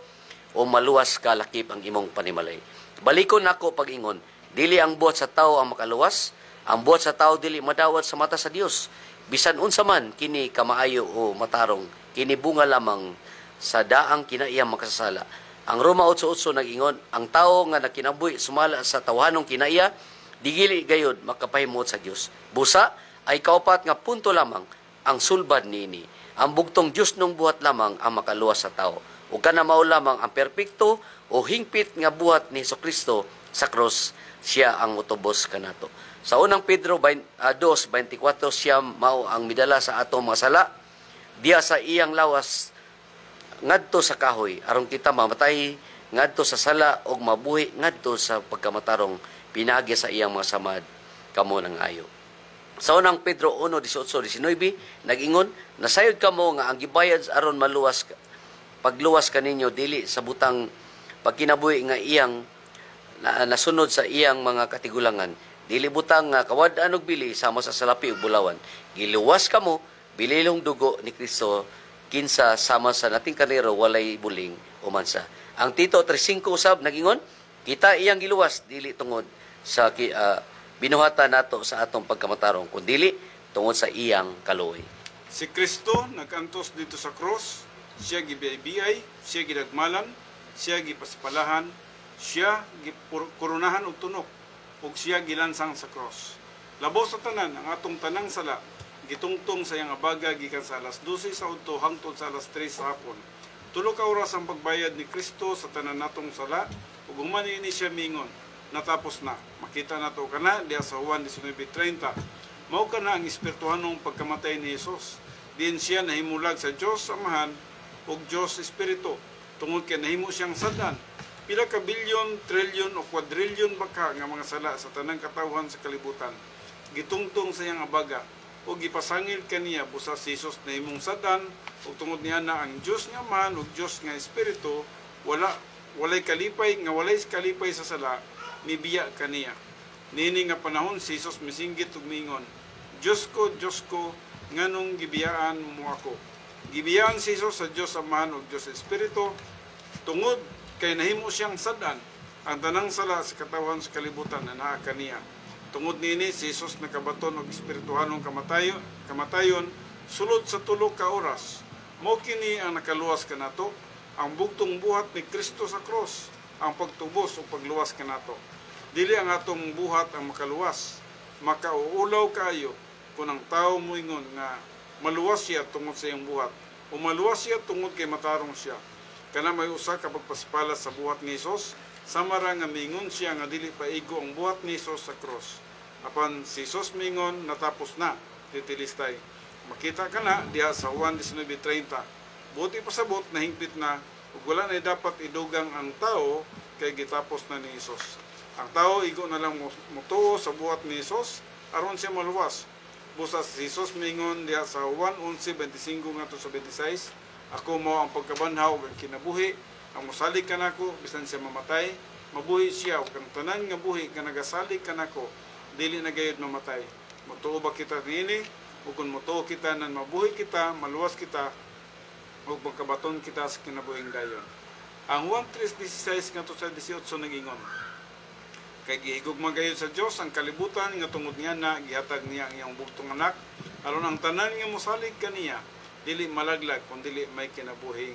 o maluwas ka lakip ang imong panimalay. Balikon nako pag-ingon, dili ang buhat sa tao ang makaluwas, ang buhat sa tao dili madawat sa mata sa Dios. Bisan unsa man kini kamaayo o matarong, kini bunga lamang sa daang kinaiyang makasala. Ang Roma 8:8 nag-ingon, ang tao nga nakinabuhi sumala sa tawhanong kinaiya, digili gayod makapahimot sa Dios. Busa ay kaupat nga punto lamang ang sulbad niini. Ang bugtong Dios nung buhat lamang ang makaluwas sa tao. Ug kana mao lamang ang perpekto o hingpit nga buhat ni Jesucristo sa cross, siya ang utubos kanato. Sa unang Pedro 2:24 siya mao ang midala sa atong mga sala diya sa iyang lawas ngadto sa kahoy aron kita mamatay ngadto sa sala og mabuhi ngadto sa pagkamatarong pinagi sa iyang mga samad kamo nang ayo. Sa unang Pedro 1:18-19 nag-ingon, nasayod kamo nga ang gibayad aron maluwas pagluwas kaninyo dili sa butang pagkinabuhi nga iyang nasunod sa iyang mga katigulangan, dili butang nga kawad-an og bili sama sa salapi ug bulawan. Giluwas kamo bililong dugo ni Kristo kinsa sama sa nating kanero walay buling o mansa. Ang Tito 3:5 usab nag-ingon, kita iyang giluwas dili tungod sa binuhatan nato sa atong pagkamatarong kundili tungod sa iyang kaluoy. Si Kristo nag-antos dito sa cross, siya gibiyay-biyay, siya gidagmalan, siya gipasipalahan, Siya koronahan og tunok ug siya gilansang sa cross. Labaw sa tanan ang atong tanang sala gitungtong sa iyang abaga gikan sa alas 12 sa udto hangtod sa alas 3 sa hapon. 3 ka oras ang pagbayad ni Kristo sa tanan natong sala ug human ini siya mingon natapos na. Makita nato kana diha sa Juan 19:30. Mao kana ang espirituhanong pagkamatay ni Hesus. Diin siya nahimulag sa Dios Amahan ug Dios Espiritu tungod kay nahimo siyang sadan. Pila ka bilyon, trilyon o kwadrilyon baka nga mga sala sa tanang katawhan sa kalibutan. Gitungtong sa iyang abaga o gipasangil kaniya busa si Hesus na himong sadan ug tungod niya na ang Dios nga man ug Dios nga Espiritu walay kalipay sa sala mibiya kaniya. Nini nga panahon si Hesus misinggit ug mingon, Diyos ko, nganong gibiyaan mo ako. Gibiyaan si Hesus sa Dios Amahan ug Dios Espiritu tungod kay nahimo siyang sadan ang tanang sala sa katawhan sa kalibutan na naa kaniya. Tungod nini si Hesus nakabaton og espirituhanong kamatayon sulod sa 3 ka oras. Mao kini ang nakaluwas kanato, ang bugtong buhat ni Kristo sa cross, ang pagtubos o pagluwas kanato. Dili ang atong buhat ang makaluwas. Makauulaw kayo kung ang tao moingon nga maluwas siya tungod sa iyang buhat o maluwas siya tungod kay matarong siya. Kana may usa ka pagpasipala sa buhat ni Hesus, samara nga mingon siya nga dili paigo ang buhat ni Hesus sa cross. Apan si Hesus mingon natapos na, titilistay. Makita kana diha sa Juan 19:30. Buti pasabot na hingpit na ug wala na dapat idugang ang tao kay gitapos na ni Hesus. Ang tao igo na lang mutuo sa buhat ni Hesus aron siya maluwas. Busa si Hesus mingon diha sa Juan 11:25 ngadto sa 26, ako mo ang pagkabanhaw ug kinabuhi, ang mosalig kanako bisan siya mamatay, mabuhi siya ug ang tanan nga buhi nga nagasalig kanako dili na gayud mamatay. Mutuo ba kita niini? Ug kun mutuo kita nan mabuhi kita, maluwas kita ug magkabaton kita sa kinabuhing dayon. Ang Juan 3:16 ngadto sa 18 nagingon, kay gihigugma gayud sa Dios ang kalibutan nga tungod niya na gihatag niya ang iyang bugtong anak aron ang tanan nga mosalig kaniya dili malaglag kun dili may kinabuhing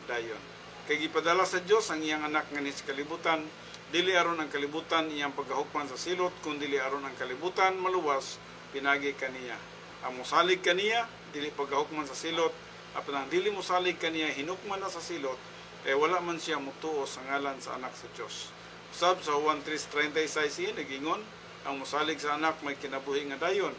dayon. Kay gipadala sa Dios ang iyang anak nga ni sa kalibutan dili aron ang kalibutan iyang pagahukman sa silot kun dili aron ang kalibutan maluwas pinagi kaniya. Ang mosalig kaniya dili pagahukman sa silot apan ang dili mosalig kaniya hinukman na sa silot wala man siya mutuo sa ngalan sa anak sa Dios. Usab sa Juan 3:36 nagingon, ang mosalig sa anak may kinabuhi nga dayon.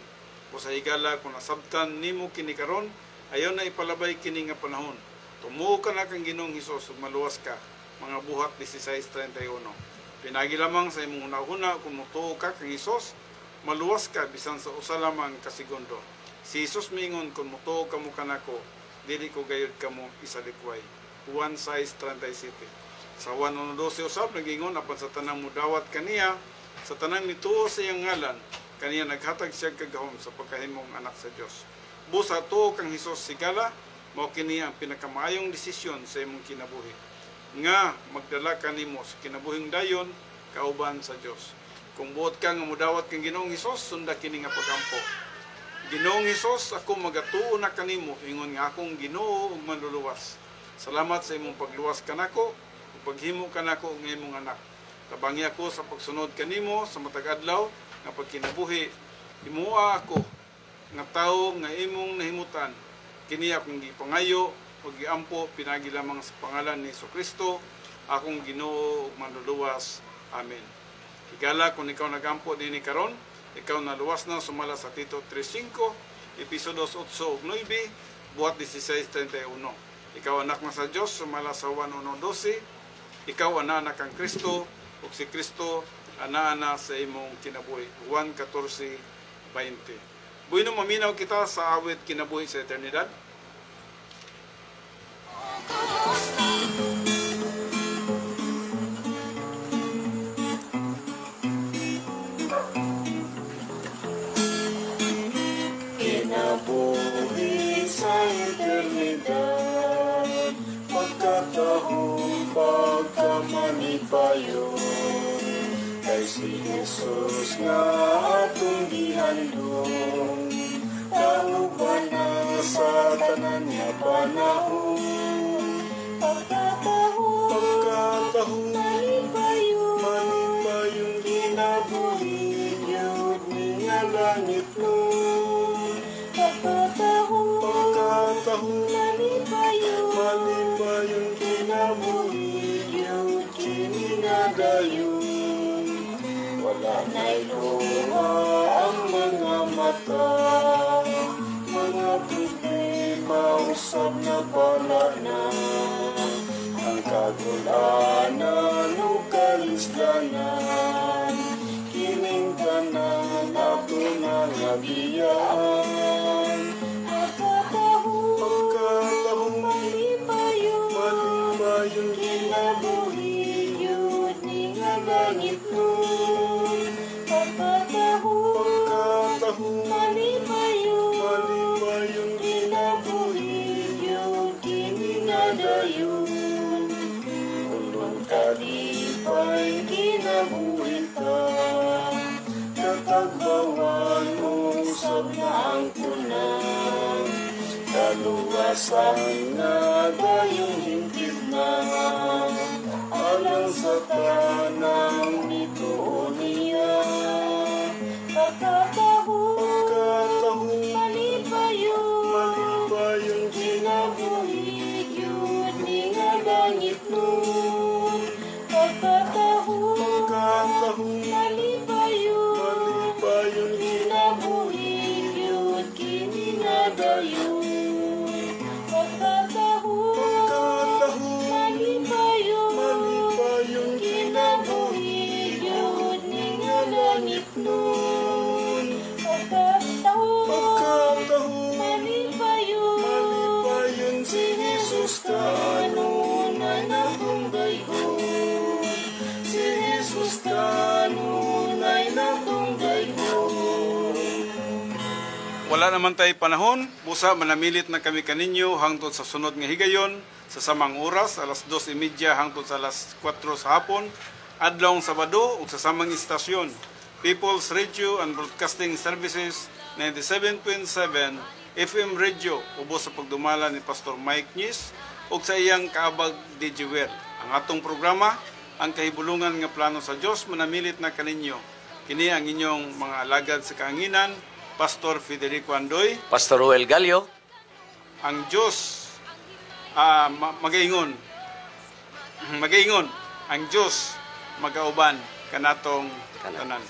O sa higala kung nasabtan nimo kini karon, ayon na ipalabay kini nga panahon. Tumuo ka na kang Ginoong Hesus ug maluwas ka. Mga buhat 16:31. Pinagi lamang sa imong hunahuna kung mutuo ka kang Hesus, maluwas ka bisan sa usa lamang ka segundo. Si Hesus mingon kung mutuo ka mo kanako, dili ko gayud kamo isalikway. Juan 6:37. Sa Juan 1:12 usab nagingon apan sa tanang mudawat kaniya sa tanang nituo sa iyang ngalan kaniya naghatag siya kagahom sa pagkahimong anak sa Dios. Busa tuo kang Hesus sigala mao kini ang pinakamaayong desisyon sa imong kinabuhi nga magdala kanimo sa kinabuhing dayon kauban sa Dios. Kung buot ka nga mudawat kang Ginoong Hesus, sunda kini nga pagampo. Ginoong Hesus, ako magatuo na kanimo ingon nga akong Ginoo ug manluluwas. Salamat sa imong pagluwas kanako paghimo kanako ng imong anak. Tabangi ako sa pagsunod kanimo sa matag adlaw nga pagkinabuhi. Himuha ako nga tawo nga imong nahimutan. Kini akong gipangayo ug giampo pinagi lamang sa pangalan ni Jesucristo, akong Ginoo ug manluluwas. Amen. Higala kung ikaw nagampo dinhi karon, ikaw naluwas na sumala sa Tito 3:5, episodos 8 ug 9, buhat 16:31. Ikaw anak na sa Dios sumala sa Juan 1:12. Ikaw ana kang Kristo ug si Kristo ana sa imong kinabuhi. Juan 14:20. Buino maminaw kita sa awit kinabuhi sa eternidad. Kinabuhi sa eternidad, pagkatahong pagkamanipayon, kay si Jesus nga atong gihandong, tauban na sa tanan nga panahon, pagkatahong langit nun. Pagkatahong malipayon kinabuhi yun kini nga dayon. Wala na'y luha ang mga mata, mga problema usab na bala na. Ang kagulanan o kalislanan, kining tanan ato na nabiyaan. Pagkatahong malipayon kinabuhi yun ni nga langit nun. Pagkatahong malipayon kinabuhi yun kini nga dayon. Ulong kalipay kinabuhi ka, katagbawan usab na ang kunang. Kaluwasan nga dayong hingkit na, alang sa tanang nituon niya. Pagkatahong malipayon kinabuhi yun ni nga langit nun. Pagkatahong malipayon kinabuhi yun kini nga dayon. Pagkatahong malipayon kinabuhi yun ni nga langit nun. Pagkatahong malipayon si Jesus kanunay na tunggayon. Si Jesus kanunay na tunggayon. Wala naman tayo panahon, busa manamilit na kami kaninyo hangtod sa sunod nga higayon sa samang oras, alas 2:30 hangtod sa alas 4 sa hapon, adlawng Sabado ug sa samang istasyon, People's Radio and Broadcasting Services 97.7 FM Radio, ubos sa pagdumala ni Pastor Mike Nyes ug sa iyang kaabag DJ Well. Ang atong programa, ang kahibulungan nga plano sa Dios, manamilit na kaninyo. Kini ang inyong mga alagad sa kaanginan, Pastor Federico Andoy, Pastor Ruel Gallo. ang Diyos magaingon, ang Diyos magauban kanatong tanan.